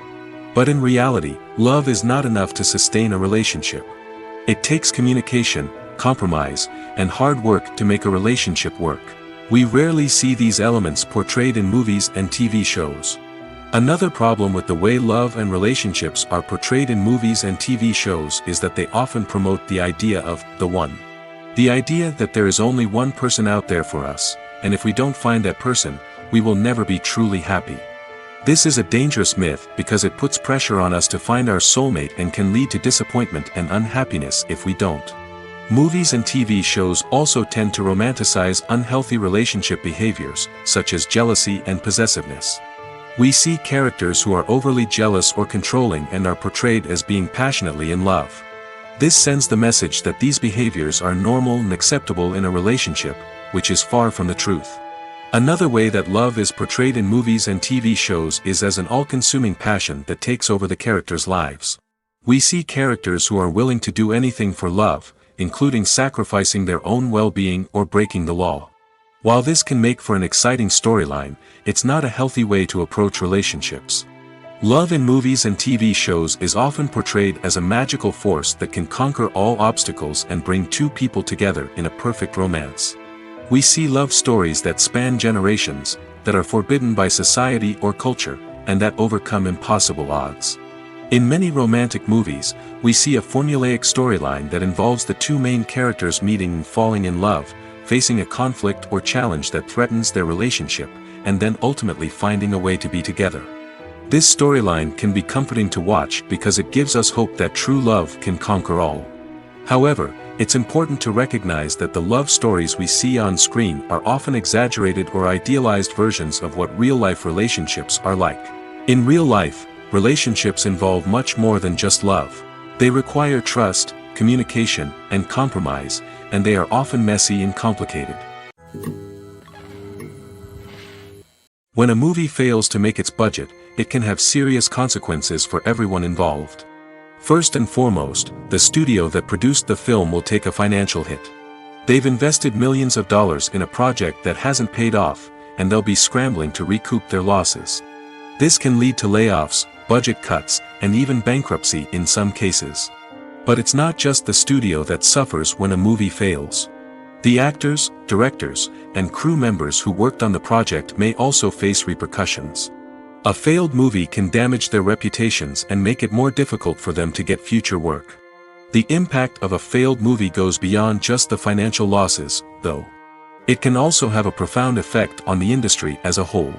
But in reality, love is not enough to sustain a relationship. It takes communication, compromise, and hard work to make a relationship work. We rarely see these elements portrayed in movies and TV shows. Another problem with the way love and relationships are portrayed in movies and TV shows is that they often promote the idea of the one. The idea that there is only one person out there for us, and if we don't find that person, we will never be truly happy. This is a dangerous myth because it puts pressure on us to find our soulmate and can lead to disappointment and unhappiness if we don't. Movies and TV shows also tend to romanticize unhealthy relationship behaviors, such as jealousy and possessiveness. We see characters who are overly jealous or controlling and are portrayed as being passionately in love. This sends the message that these behaviors are normal and acceptable in a relationship, which is far from the truth. Another way that love is portrayed in movies and TV shows is as an all-consuming passion that takes over the characters' lives. We see characters who are willing to do anything for love, including sacrificing their own well-being or breaking the law. While this can make for an exciting storyline, it's not a healthy way to approach relationships. Love in movies and TV shows is often portrayed as a magical force that can conquer all obstacles and bring two people together in a perfect romance. We see love stories that span generations, that are forbidden by society or culture, and that overcome impossible odds. In many romantic movies, we see a formulaic storyline that involves the two main characters meeting and falling in love, facing a conflict or challenge that threatens their relationship, and then ultimately finding a way to be together. This storyline can be comforting to watch because it gives us hope that true love can conquer all. However, it's important to recognize that the love stories we see on screen are often exaggerated or idealized versions of what real-life relationships are like. In real life, relationships involve much more than just love. They require trust, communication, and compromise, and they are often messy and complicated. When a movie fails to make its budget, it can have serious consequences for everyone involved. First and foremost, the studio that produced the film will take a financial hit. They've invested millions of dollars in a project that hasn't paid off, and they'll be scrambling to recoup their losses. This can lead to layoffs, budget cuts, and even bankruptcy in some cases. But it's not just the studio that suffers when a movie fails. The actors, directors, and crew members who worked on the project may also face repercussions. A failed movie can damage their reputations and make it more difficult for them to get future work. The impact of a failed movie goes beyond just the financial losses, though. It can also have a profound effect on the industry as a whole.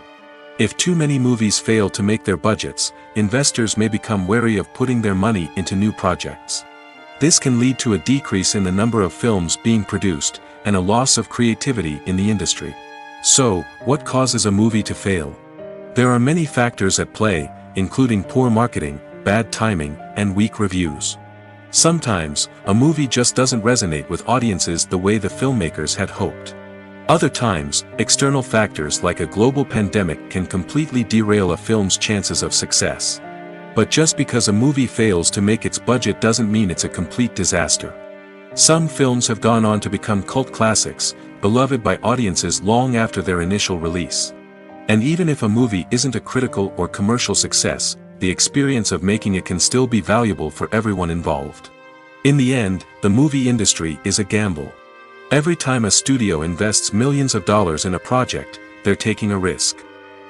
If too many movies fail to make their budgets, investors may become wary of putting their money into new projects. This can lead to a decrease in the number of films being produced, and a loss of creativity in the industry. So, what causes a movie to fail? There are many factors at play, including poor marketing, bad timing, and weak reviews. Sometimes, a movie just doesn't resonate with audiences the way the filmmakers had hoped. Other times, external factors like a global pandemic can completely derail a film's chances of success. But just because a movie fails to make its budget doesn't mean it's a complete disaster. Some films have gone on to become cult classics, beloved by audiences long after their initial release. And even if a movie isn't a critical or commercial success, the experience of making it can still be valuable for everyone involved. In the end, the movie industry is a gamble. Every time a studio invests millions of dollars in a project, they're taking a risk.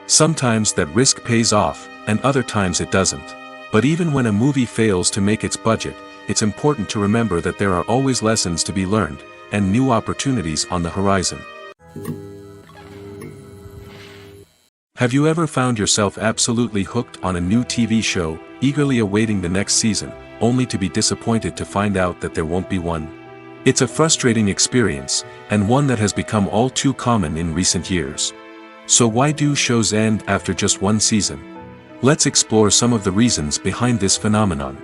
Sometimes that risk pays off, and other times it doesn't. But even when a movie fails to make its budget, it's important to remember that there are always lessons to be learned, and new opportunities on the horizon. Have you ever found yourself absolutely hooked on a new TV show, eagerly awaiting the next season, only to be disappointed to find out that there won't be one? It's a frustrating experience, and one that has become all too common in recent years. So why do shows end after just one season? Let's explore some of the reasons behind this phenomenon.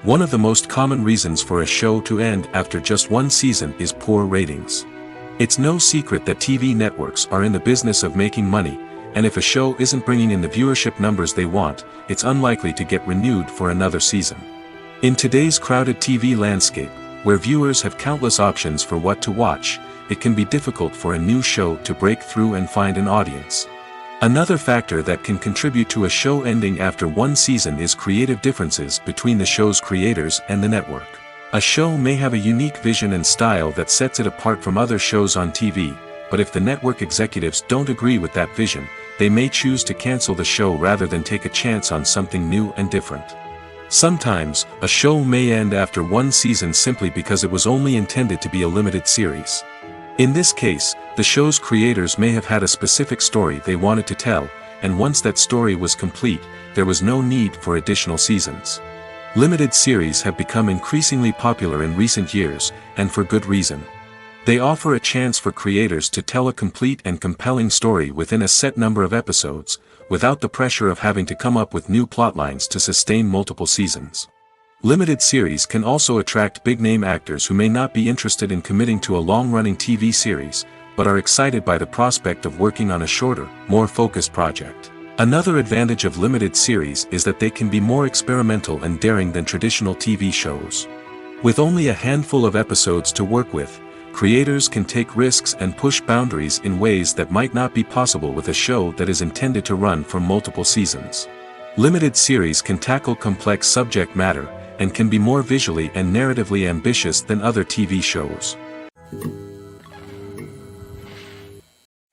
One of the most common reasons for a show to end after just one season is poor ratings. It's no secret that TV networks are in the business of making money, and if a show isn't bringing in the viewership numbers they want, it's unlikely to get renewed for another season. In today's crowded TV landscape, where viewers have countless options for what to watch, it can be difficult for a new show to break through and find an audience. Another factor that can contribute to a show ending after one season is creative differences between the show's creators and the network. A show may have a unique vision and style that sets it apart from other shows on TV, but if the network executives don't agree with that vision, they may choose to cancel the show rather than take a chance on something new and different. Sometimes, a show may end after one season simply because it was only intended to be a limited series. In this case, the show's creators may have had a specific story they wanted to tell, and once that story was complete, there was no need for additional seasons. Limited series have become increasingly popular in recent years, and for good reason. They offer a chance for creators to tell a complete and compelling story within a set number of episodes, without the pressure of having to come up with new plotlines to sustain multiple seasons. Limited series can also attract big-name actors who may not be interested in committing to a long-running TV series, but are excited by the prospect of working on a shorter, more focused project. Another advantage of limited series is that they can be more experimental and daring than traditional TV shows. With only a handful of episodes to work with, creators can take risks and push boundaries in ways that might not be possible with a show that is intended to run for multiple seasons. Limited series can tackle complex subject matter, and can be more visually and narratively ambitious than other TV shows.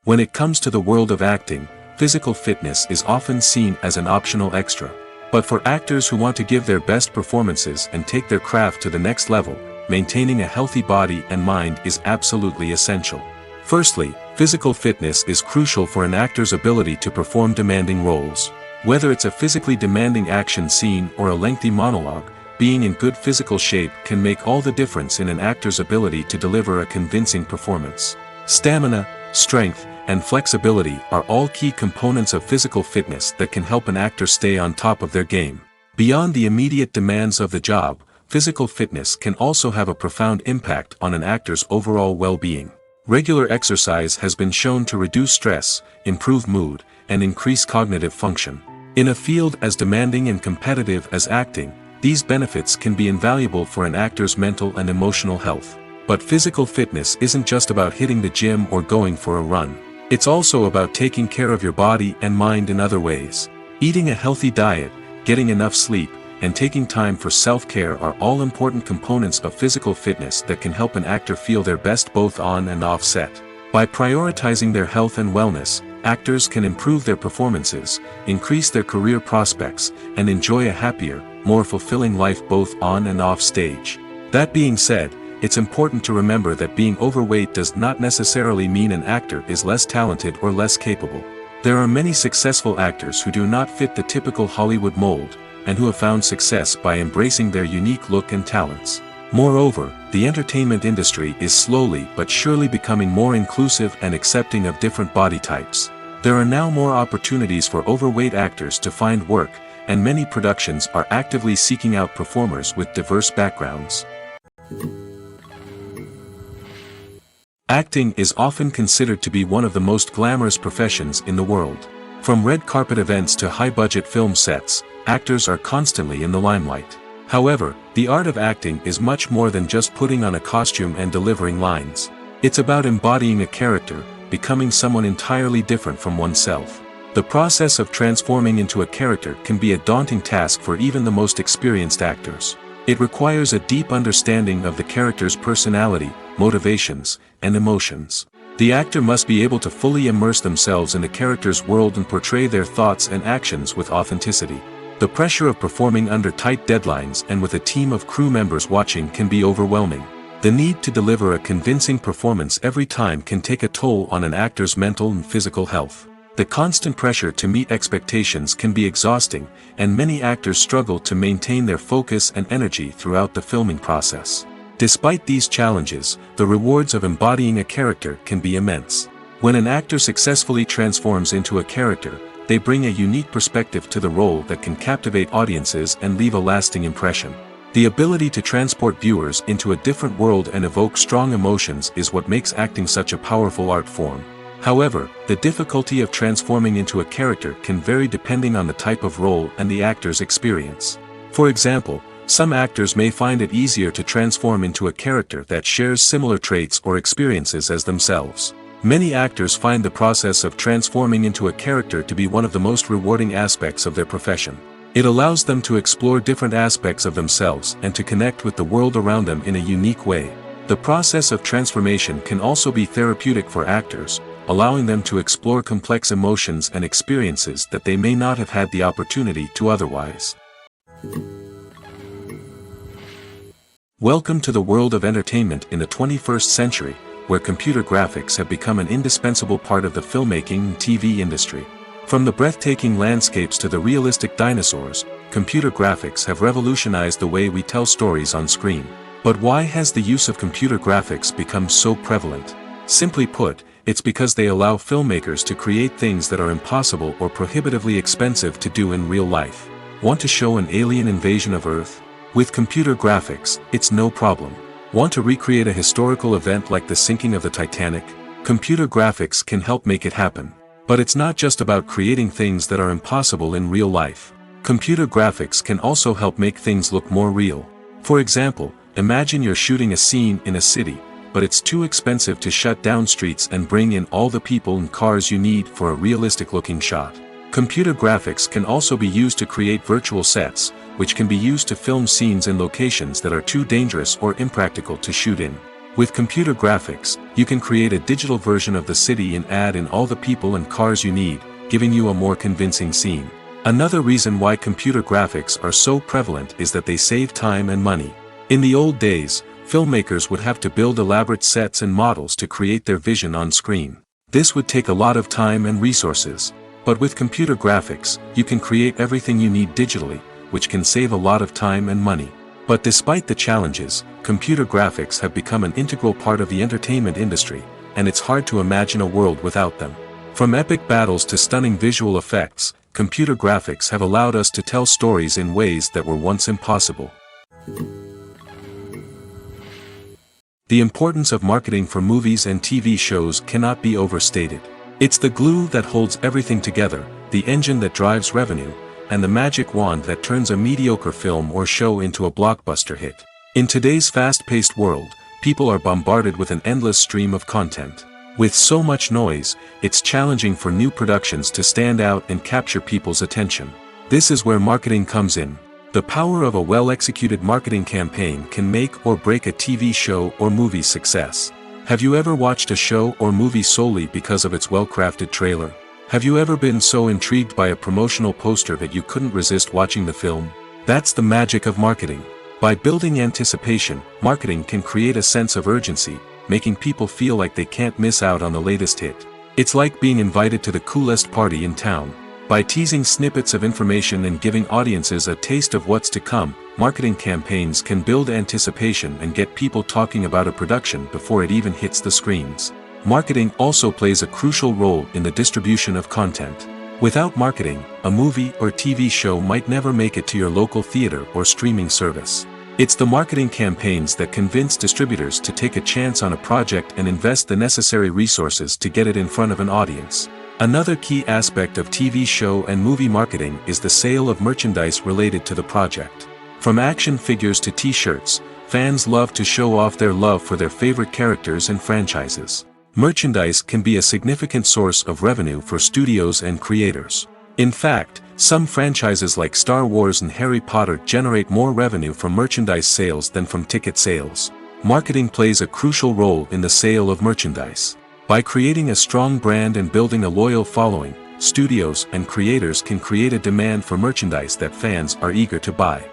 When it comes to the world of acting, physical fitness is often seen as an optional extra. But for actors who want to give their best performances and take their craft to the next level, maintaining a healthy body and mind is absolutely essential. Firstly, Physical fitness is crucial for an actor's ability to perform demanding roles. Whether it's a physically demanding action scene or a lengthy monologue, being in good physical shape can make all the difference in an actor's ability to deliver a convincing performance. Stamina, strength, and flexibility are all key components of physical fitness that can help an actor stay on top of their game. Beyond the immediate demands of the job, physical fitness can also have a profound impact on an actor's overall well-being. Regular exercise has been shown to reduce stress, improve mood, and increase cognitive function. In a field as demanding and competitive as acting, these benefits can be invaluable for an actor's mental and emotional health. But physical fitness isn't just about hitting the gym or going for a run. It's also about taking care of your body and mind in other ways. Eating a healthy diet, getting enough sleep, and taking time for self-care are all important components of physical fitness that can help an actor feel their best both on and off set. By prioritizing their health and wellness, actors can improve their performances, increase their career prospects, and enjoy a happier, more fulfilling life both on and off stage. That being said, it's important to remember that being overweight does not necessarily mean an actor is less talented or less capable. There are many successful actors who do not fit the typical Hollywood mold, and who have found success by embracing their unique look and talents. Moreover, the entertainment industry is slowly but surely becoming more inclusive and accepting of different body types. There are now more opportunities for overweight actors to find work, and many productions are actively seeking out performers with diverse backgrounds. Acting is often considered to be one of the most glamorous professions in the world. From red carpet events to high-budget film sets, actors are constantly in the limelight. However, the art of acting is much more than just putting on a costume and delivering lines. It's about embodying a character, becoming someone entirely different from oneself. The process of transforming into a character can be a daunting task for even the most experienced actors. It requires a deep understanding of the character's personality, motivations, and emotions. The actor must be able to fully immerse themselves in the character's world and portray their thoughts and actions with authenticity. The pressure of performing under tight deadlines and with a team of crew members watching can be overwhelming. The need to deliver a convincing performance every time can take a toll on an actor's mental and physical health. The constant pressure to meet expectations can be exhausting, and many actors struggle to maintain their focus and energy throughout the filming process. Despite these challenges, the rewards of embodying a character can be immense. When an actor successfully transforms into a character, they bring a unique perspective to the role that can captivate audiences and leave a lasting impression. The ability to transport viewers into a different world and evoke strong emotions is what makes acting such a powerful art form. However, the difficulty of transforming into a character can vary depending on the type of role and the actor's experience. For example, some actors may find it easier to transform into a character that shares similar traits or experiences as themselves. Many actors find the process of transforming into a character to be one of the most rewarding aspects of their profession. It allows them to explore different aspects of themselves and to connect with the world around them in a unique way. The process of transformation can also be therapeutic for actors, allowing them to explore complex emotions and experiences that they may not have had the opportunity to otherwise. Welcome to the world of entertainment in the 21st century, where computer graphics have become an indispensable part of the filmmaking and TV industry. From the breathtaking landscapes to the realistic dinosaurs, computer graphics have revolutionized the way we tell stories on screen. But why has the use of computer graphics become so prevalent? Simply put, it's because they allow filmmakers to create things that are impossible or prohibitively expensive to do in real life. Want to show an alien invasion of Earth? With computer graphics, it's no problem. Want to recreate a historical event like the sinking of the Titanic? Computer graphics can help make it happen. But it's not just about creating things that are impossible in real life. Computer graphics can also help make things look more real. For example, imagine you're shooting a scene in a city, but it's too expensive to shut down streets and bring in all the people and cars you need for a realistic-looking shot. Computer graphics can also be used to create virtual sets, which can be used to film scenes in locations that are too dangerous or impractical to shoot in. With computer graphics, you can create a digital version of the city and add in all the people and cars you need, giving you a more convincing scene. Another reason why computer graphics are so prevalent is that they save time and money. In the old days, filmmakers would have to build elaborate sets and models to create their vision on screen. This would take a lot of time and resources. But with computer graphics, you can create everything you need digitally, which can save a lot of time and money. But despite the challenges, computer graphics have become an integral part of the entertainment industry, and it's hard to imagine a world without them. From epic battles to stunning visual effects, computer graphics have allowed us to tell stories in ways that were once impossible. The importance of marketing for movies and TV shows cannot be overstated. It's the glue that holds everything together, the engine that drives revenue, and the magic wand that turns a mediocre film or show into a blockbuster hit. In today's fast-paced world, people are bombarded with an endless stream of content. With so much noise, it's challenging for new productions to stand out and capture people's attention. This is where marketing comes in. The power of a well-executed marketing campaign can make or break a TV show or movie's success. Have you ever watched a show or movie solely because of its well-crafted trailer? Have you ever been so intrigued by a promotional poster that you couldn't resist watching the film? That's the magic of marketing. By building anticipation, marketing can create a sense of urgency, making people feel like they can't miss out on the latest hit. It's like being invited to the coolest party in town. By teasing snippets of information and giving audiences a taste of what's to come, marketing campaigns can build anticipation and get people talking about a production before it even hits the screens. Marketing also plays a crucial role in the distribution of content. Without marketing, a movie or TV show might never make it to your local theater or streaming service. It's the marketing campaigns that convince distributors to take a chance on a project and invest the necessary resources to get it in front of an audience. Another key aspect of TV show and movie marketing is the sale of merchandise related to the project. From action figures to t-shirts, fans love to show off their love for their favorite characters and franchises. Merchandise can be a significant source of revenue for studios and creators. In fact, some franchises like Star Wars and Harry Potter generate more revenue from merchandise sales than from ticket sales. Marketing plays a crucial role in the sale of merchandise. By creating a strong brand and building a loyal following, studios and creators can create a demand for merchandise that fans are eager to buy.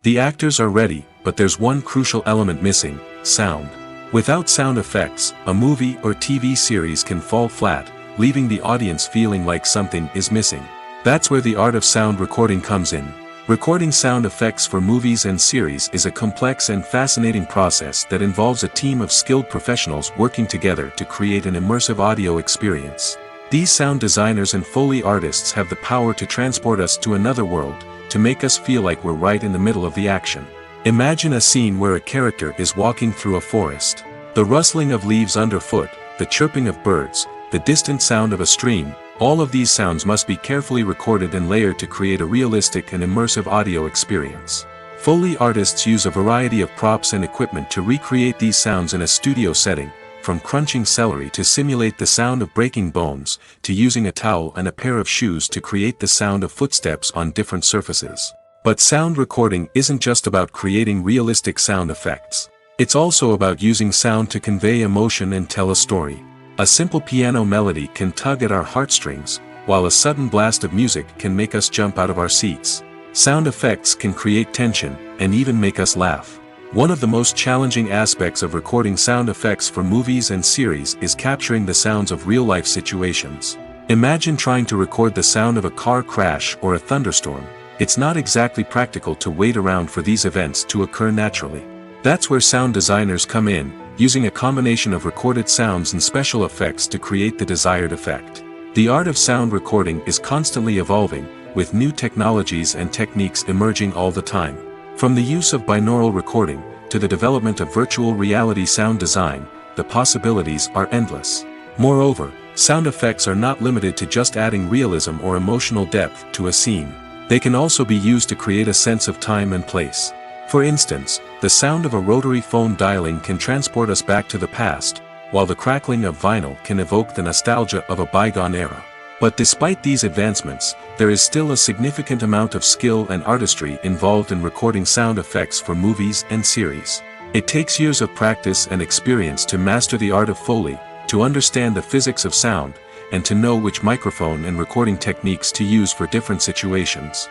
The actors are ready, but there's one crucial element missing: sound. Without sound effects, a movie or TV series can fall flat, leaving the audience feeling like something is missing. That's where the art of sound recording comes in. Recording sound effects for movies and series is a complex and fascinating process that involves a team of skilled professionals working together to create an immersive audio experience. These sound designers and Foley artists have the power to transport us to another world, to make us feel like we're right in the middle of the action. Imagine a scene where a character is walking through a forest. The rustling of leaves underfoot, the chirping of birds, the distant sound of a stream, all of these sounds must be carefully recorded and layered to create a realistic and immersive audio experience. Foley artists use a variety of props and equipment to recreate these sounds in a studio setting, from crunching celery to simulate the sound of breaking bones, to using a towel and a pair of shoes to create the sound of footsteps on different surfaces. But sound recording isn't just about creating realistic sound effects. It's also about using sound to convey emotion and tell a story. A simple piano melody can tug at our heartstrings, while a sudden blast of music can make us jump out of our seats. Sound effects can create tension, and even make us laugh. One of the most challenging aspects of recording sound effects for movies and series is capturing the sounds of real-life situations. Imagine trying to record the sound of a car crash or a thunderstorm. It's not exactly practical to wait around for these events to occur naturally. That's where sound designers come in, using a combination of recorded sounds and special effects to create the desired effect. The art of sound recording is constantly evolving, with new technologies and techniques emerging all the time. From the use of binaural recording, to the development of virtual reality sound design, the possibilities are endless. Moreover, sound effects are not limited to just adding realism or emotional depth to a scene. They can also be used to create a sense of time and place. For instance, the sound of a rotary phone dialing can transport us back to the past, while the crackling of vinyl can evoke the nostalgia of a bygone era. But despite these advancements, there is still a significant amount of skill and artistry involved in recording sound effects for movies and series. It takes years of practice and experience to master the art of Foley, to understand the physics of sound, and to know which microphone and recording techniques to use for different situations.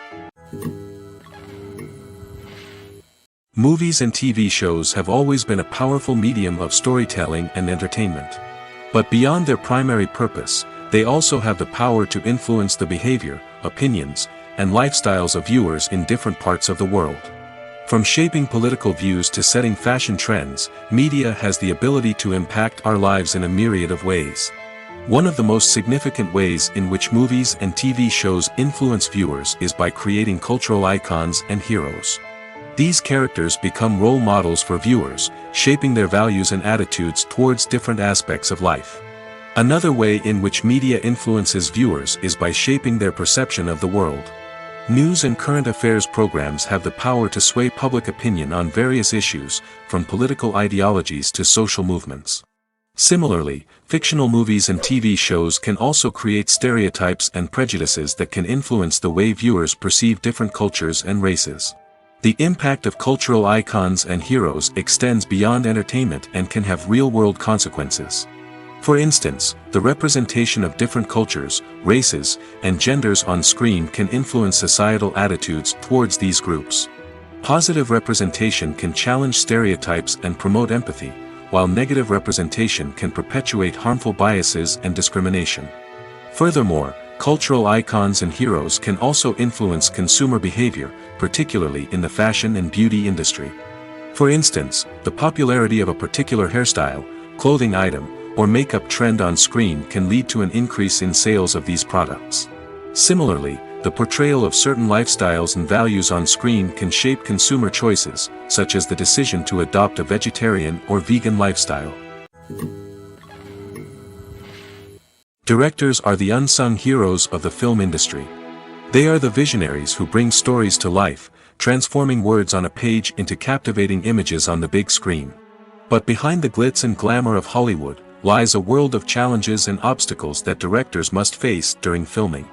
Movies and TV shows have always been a powerful medium of storytelling and entertainment. But beyond their primary purpose, they also have the power to influence the behavior, opinions, and lifestyles of viewers in different parts of the world. From shaping political views to setting fashion trends, media has the ability to impact our lives in a myriad of ways. One of the most significant ways in which movies and TV shows influence viewers is by creating cultural icons and heroes. These characters become role models for viewers, shaping their values and attitudes towards different aspects of life. Another way in which media influences viewers is by shaping their perception of the world. News and current affairs programs have the power to sway public opinion on various issues, from political ideologies to social movements. Similarly, fictional movies and TV shows can also create stereotypes and prejudices that can influence the way viewers perceive different cultures and races. The impact of cultural icons and heroes extends beyond entertainment and can have real-world consequences. For instance, the representation of different cultures, races, and genders on screen can influence societal attitudes towards these groups. Positive representation can challenge stereotypes and promote empathy, while negative representation can perpetuate harmful biases and discrimination. Furthermore, cultural icons and heroes can also influence consumer behavior, particularly in the fashion and beauty industry. For instance, the popularity of a particular hairstyle, clothing item, or makeup trend on screen can lead to an increase in sales of these products. Similarly, the portrayal of certain lifestyles and values on screen can shape consumer choices, such as the decision to adopt a vegetarian or vegan lifestyle. Directors are the unsung heroes of the film industry. They are the visionaries who bring stories to life, transforming words on a page into captivating images on the big screen. But behind the glitz and glamour of Hollywood lies a world of challenges and obstacles that directors must face during filming.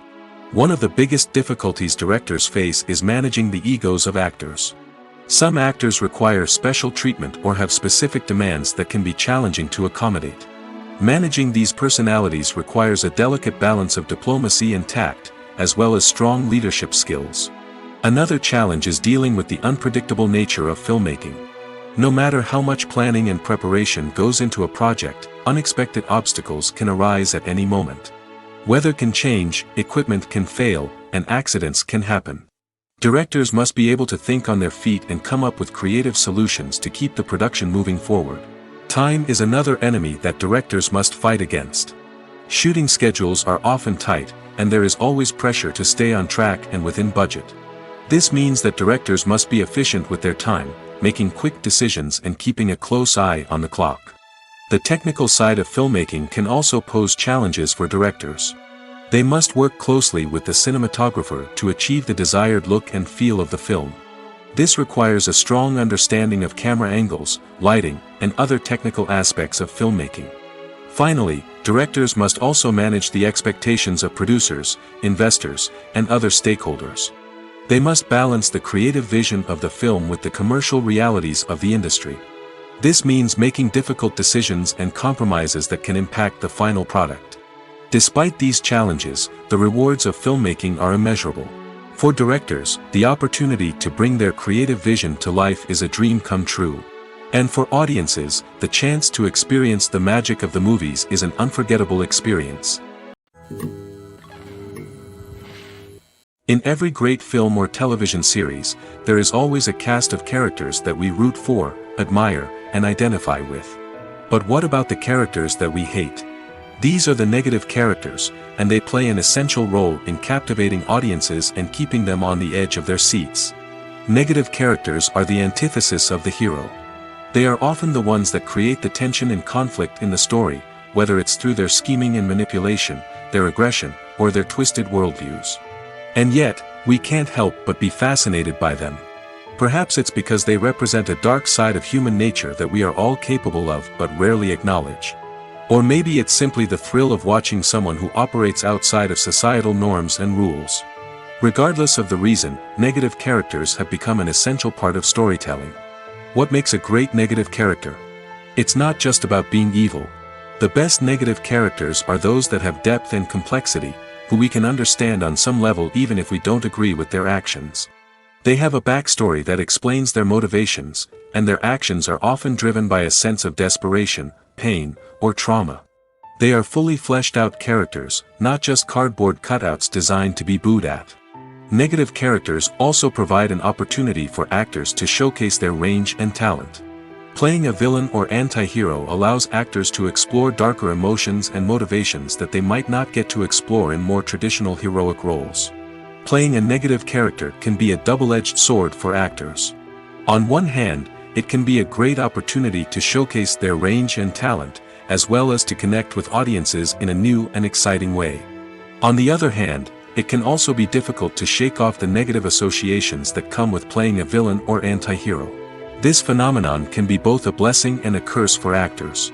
One of the biggest difficulties directors face is managing the egos of actors. Some actors require special treatment or have specific demands that can be challenging to accommodate. Managing these personalities requires a delicate balance of diplomacy and tact, as well as strong leadership skills. Another challenge is dealing with the unpredictable nature of filmmaking. No matter how much planning and preparation goes into a project, unexpected obstacles can arise at any moment. Weather can change, equipment can fail, and accidents can happen. Directors must be able to think on their feet and come up with creative solutions to keep the production moving forward. Time is another enemy that directors must fight against. Shooting schedules are often tight, and there is always pressure to stay on track and within budget. This means that directors must be efficient with their time, making quick decisions and keeping a close eye on the clock. The technical side of filmmaking can also pose challenges for directors. They must work closely with the cinematographer to achieve the desired look and feel of the film. This requires a strong understanding of camera angles, lighting, and other technical aspects of filmmaking. Finally, directors must also manage the expectations of producers, investors, and other stakeholders. They must balance the creative vision of the film with the commercial realities of the industry. This means making difficult decisions and compromises that can impact the final product. Despite these challenges, the rewards of filmmaking are immeasurable. For directors, the opportunity to bring their creative vision to life is a dream come true. And for audiences, the chance to experience the magic of the movies is an unforgettable experience. In every great film or television series, there is always a cast of characters that we root for, admire, and identify with. But what about the characters that we hate? These are the negative characters, and they play an essential role in captivating audiences and keeping them on the edge of their seats. Negative characters are the antithesis of the hero. They are often the ones that create the tension and conflict in the story, whether it's through their scheming and manipulation, their aggression, or their twisted worldviews. And yet, we can't help but be fascinated by them. Perhaps it's because they represent a dark side of human nature that we are all capable of but rarely acknowledge. Or maybe it's simply the thrill of watching someone who operates outside of societal norms and rules. Regardless of the reason, negative characters have become an essential part of storytelling. What makes a great negative character? It's not just about being evil. The best negative characters are those that have depth and complexity, who we can understand on some level even if we don't agree with their actions. They have a backstory that explains their motivations, and their actions are often driven by a sense of desperation, pain, or trauma. They are fully fleshed out characters, not just cardboard cutouts designed to be booed at. Negative characters also provide an opportunity for actors to showcase their range and talent. Playing a villain or anti-hero allows actors to explore darker emotions and motivations that they might not get to explore in more traditional heroic roles. Playing a negative character can be a double-edged sword for actors. On one hand, it can be a great opportunity to showcase their range and talent, as well as to connect with audiences in a new and exciting way. On the other hand, it can also be difficult to shake off the negative associations that come with playing a villain or anti-hero. This phenomenon can be both a blessing and a curse for actors.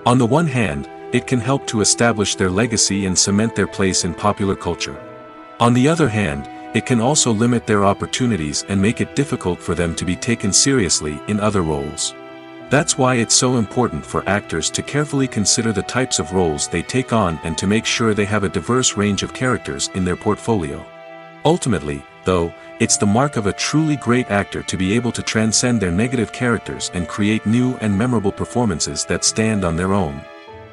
On the one hand, it can help to establish their legacy and cement their place in popular culture. On the other hand, it can also limit their opportunities and make it difficult for them to be taken seriously in other roles. That's why it's so important for actors to carefully consider the types of roles they take on and to make sure they have a diverse range of characters in their portfolio. Ultimately, though, it's the mark of a truly great actor to be able to transcend their negative characters and create new and memorable performances that stand on their own.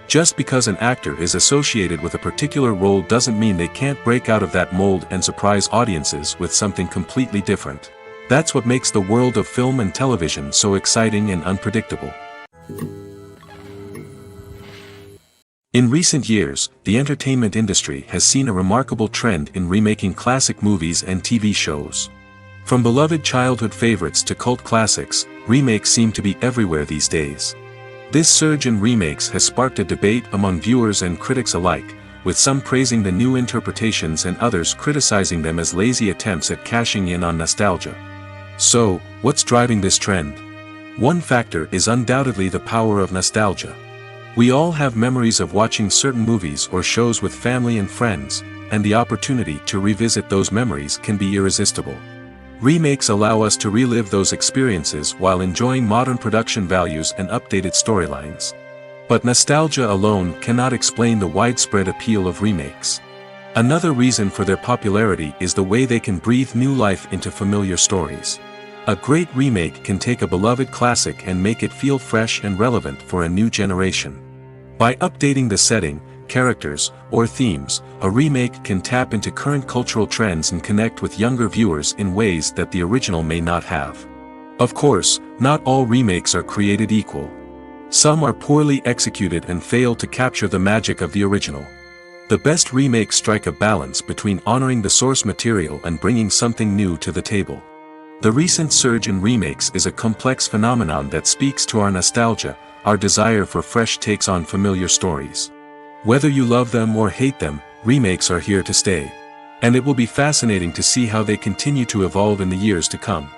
Just because an actor is associated with a particular role doesn't mean they can't break out of that mold and surprise audiences with something completely different. That's what makes the world of film and television so exciting and unpredictable. In recent years, the entertainment industry has seen a remarkable trend in remaking classic movies and TV shows. From beloved childhood favorites to cult classics, remakes seem to be everywhere these days. This surge in remakes has sparked a debate among viewers and critics alike, with some praising the new interpretations and others criticizing them as lazy attempts at cashing in on nostalgia. So, what's driving this trend? One factor is undoubtedly the power of nostalgia. We all have memories of watching certain movies or shows with family and friends, and the opportunity to revisit those memories can be irresistible. Remakes allow us to relive those experiences while enjoying modern production values and updated storylines. But nostalgia alone cannot explain the widespread appeal of remakes. Another reason for their popularity is the way they can breathe new life into familiar stories. A great remake can take a beloved classic and make it feel fresh and relevant for a new generation. By updating the setting, characters, or themes, a remake can tap into current cultural trends and connect with younger viewers in ways that the original may not have. Of course, not all remakes are created equal. Some are poorly executed and fail to capture the magic of the original. The best remakes strike a balance between honoring the source material and bringing something new to the table. The recent surge in remakes is a complex phenomenon that speaks to our nostalgia, our desire for fresh takes on familiar stories. Whether you love them or hate them, remakes are here to stay. And it will be fascinating to see how they continue to evolve in the years to come.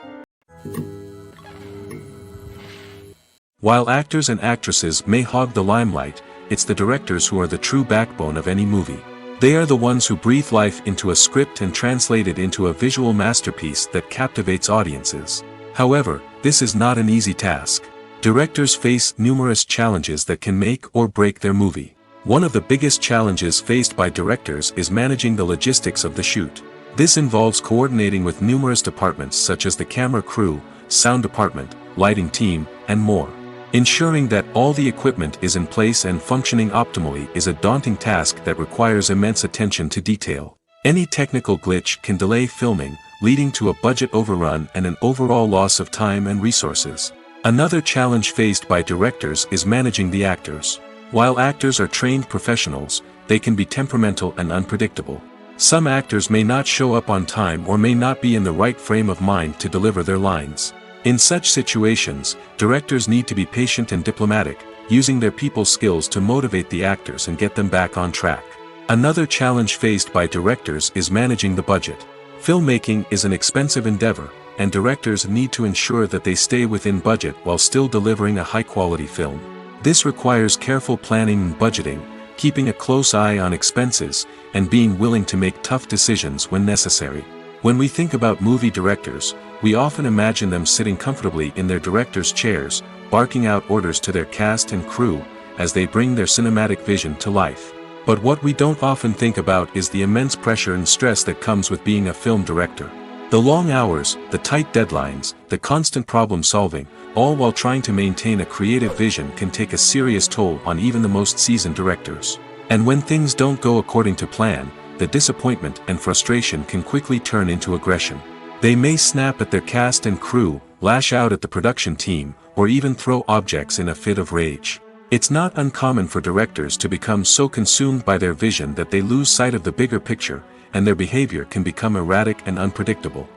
While actors and actresses may hog the limelight, it's the directors who are the true backbone of any movie. They are the ones who breathe life into a script and translate it into a visual masterpiece that captivates audiences. However, this is not an easy task. Directors face numerous challenges that can make or break their movie. One of the biggest challenges faced by directors is managing the logistics of the shoot. This involves coordinating with numerous departments such as the camera crew, sound department, lighting team, and more. Ensuring that all the equipment is in place and functioning optimally is a daunting task that requires immense attention to detail. Any technical glitch can delay filming, leading to a budget overrun and an overall loss of time and resources. Another challenge faced by directors is managing the actors. While actors are trained professionals, they can be temperamental and unpredictable. Some actors may not show up on time or may not be in the right frame of mind to deliver their lines. In such situations, directors need to be patient and diplomatic, using their people skills to motivate the actors and get them back on track. Another challenge faced by directors is managing the budget. Filmmaking is an expensive endeavor, and directors need to ensure that they stay within budget while still delivering a high-quality film. This requires careful planning and budgeting, keeping a close eye on expenses, and being willing to make tough decisions when necessary. When we think about movie directors, we often imagine them sitting comfortably in their director's chairs, barking out orders to their cast and crew, as they bring their cinematic vision to life. But what we don't often think about is the immense pressure and stress that comes with being a film director. The long hours, the tight deadlines, the constant problem solving, all while trying to maintain a creative vision can take a serious toll on even the most seasoned directors. And when things don't go according to plan, the disappointment and frustration can quickly turn into aggression. They may snap at their cast and crew, lash out at the production team, or even throw objects in a fit of rage. It's not uncommon for directors to become so consumed by their vision that they lose sight of the bigger picture, and their behavior can become erratic and unpredictable.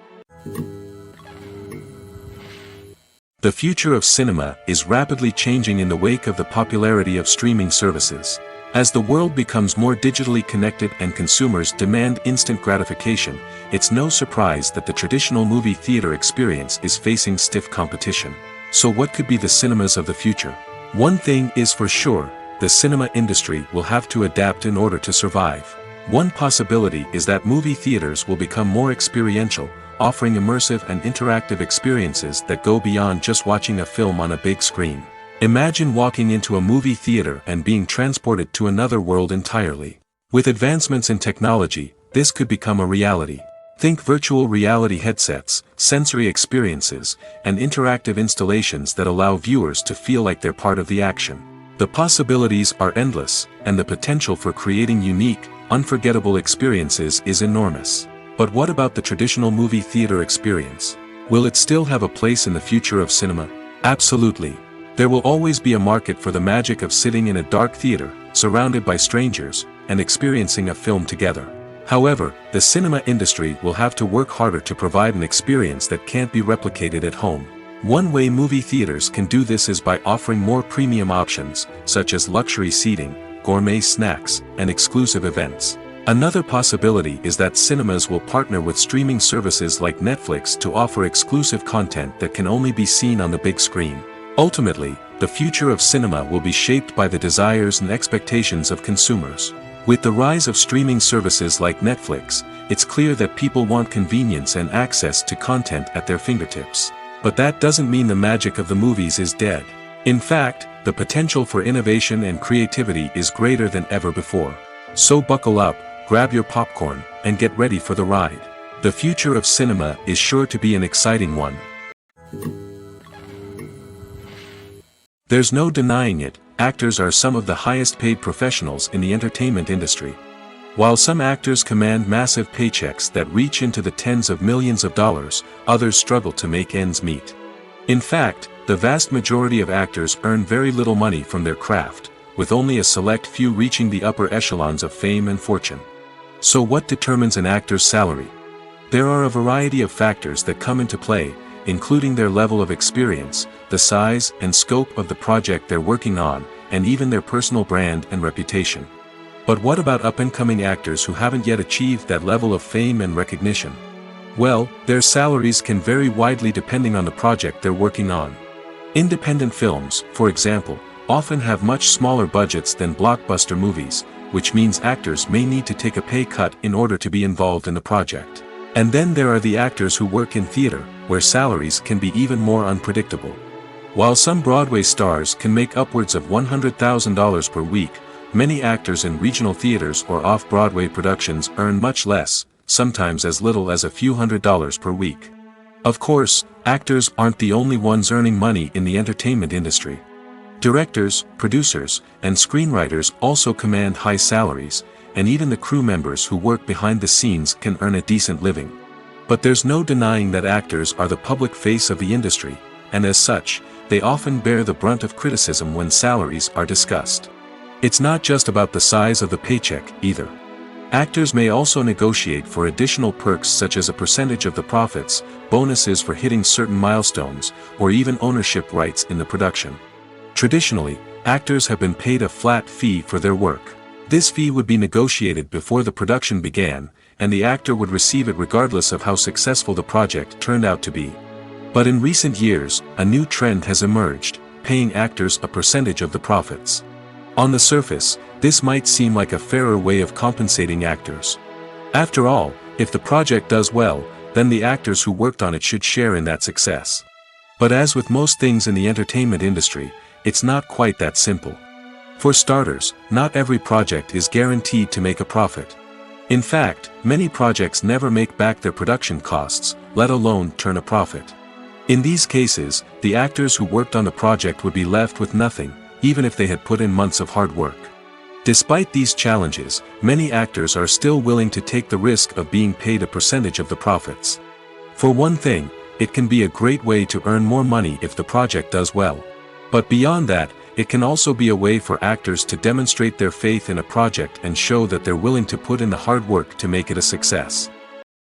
The future of cinema is rapidly changing in the wake of the popularity of streaming services. As the world becomes more digitally connected and consumers demand instant gratification, it's no surprise that the traditional movie theater experience is facing stiff competition. So what could be the cinemas of the future? One thing is for sure, the cinema industry will have to adapt in order to survive. One possibility is that movie theaters will become more experiential, offering immersive and interactive experiences that go beyond just watching a film on a big screen. Imagine walking into a movie theater and being transported to another world entirely. With advancements in technology, this could become a reality. Think virtual reality headsets, sensory experiences, and interactive installations that allow viewers to feel like they're part of the action. The possibilities are endless, and the potential for creating unique, unforgettable experiences is enormous. But what about the traditional movie theater experience? Will it still have a place in the future of cinema? Absolutely. There will always be a market for the magic of sitting in a dark theater, surrounded by strangers, and experiencing a film together. However, the cinema industry will have to work harder to provide an experience that can't be replicated at home. One way movie theaters can do this is by offering more premium options, such as luxury seating, gourmet snacks, and exclusive events. Another possibility is that cinemas will partner with streaming services like Netflix to offer exclusive content that can only be seen on the big screen. Ultimately, the future of cinema will be shaped by the desires and expectations of consumers. With the rise of streaming services like Netflix, it's clear that people want convenience and access to content at their fingertips. But that doesn't mean the magic of the movies is dead. In fact, the potential for innovation and creativity is greater than ever before. So buckle up, grab your popcorn, and get ready for the ride. The future of cinema is sure to be an exciting one. There's no denying it, actors are some of the highest paid professionals in the entertainment industry. While some actors command massive paychecks that reach into the tens of millions of dollars, others struggle to make ends meet. In fact, the vast majority of actors earn very little money from their craft, with only a select few reaching the upper echelons of fame and fortune. So what determines an actor's salary? There are a variety of factors that come into play, including their level of experience, the size and scope of the project they're working on, and even their personal brand and reputation. But what about up-and-coming actors who haven't yet achieved that level of fame and recognition? Well, their salaries can vary widely depending on the project they're working on. Independent films, for example, often have much smaller budgets than blockbuster movies, which means actors may need to take a pay cut in order to be involved in the project. And then there are the actors who work in theater, where salaries can be even more unpredictable. While some Broadway stars can make upwards of $100,000 per week, many actors in regional theaters or off-Broadway productions earn much less, sometimes as little as a few $100s per week. Of course, actors aren't the only ones earning money in the entertainment industry. Directors, producers, and screenwriters also command high salaries, and even the crew members who work behind the scenes can earn a decent living. But there's no denying that actors are the public face of the industry, and as such, they often bear the brunt of criticism when salaries are discussed. It's not just about the size of the paycheck, either. Actors may also negotiate for additional perks such as a percentage of the profits, bonuses for hitting certain milestones, or even ownership rights in the production. Traditionally, actors have been paid a flat fee for their work. This fee would be negotiated before the production began, and the actor would receive it regardless of how successful the project turned out to be. But in recent years, a new trend has emerged, paying actors a percentage of the profits. On the surface, this might seem like a fairer way of compensating actors. After all, if the project does well, then the actors who worked on it should share in that success. But as with most things in the entertainment industry, it's not quite that simple. For starters, not every project is guaranteed to make a profit. In fact, many projects never make back their production costs, let alone turn a profit. In these cases, the actors who worked on the project would be left with nothing, even if they had put in months of hard work. Despite these challenges, many actors are still willing to take the risk of being paid a percentage of the profits. For one thing, it can be a great way to earn more money if the project does well. But beyond that, it can also be a way for actors to demonstrate their faith in a project and show that they're willing to put in the hard work to make it a success.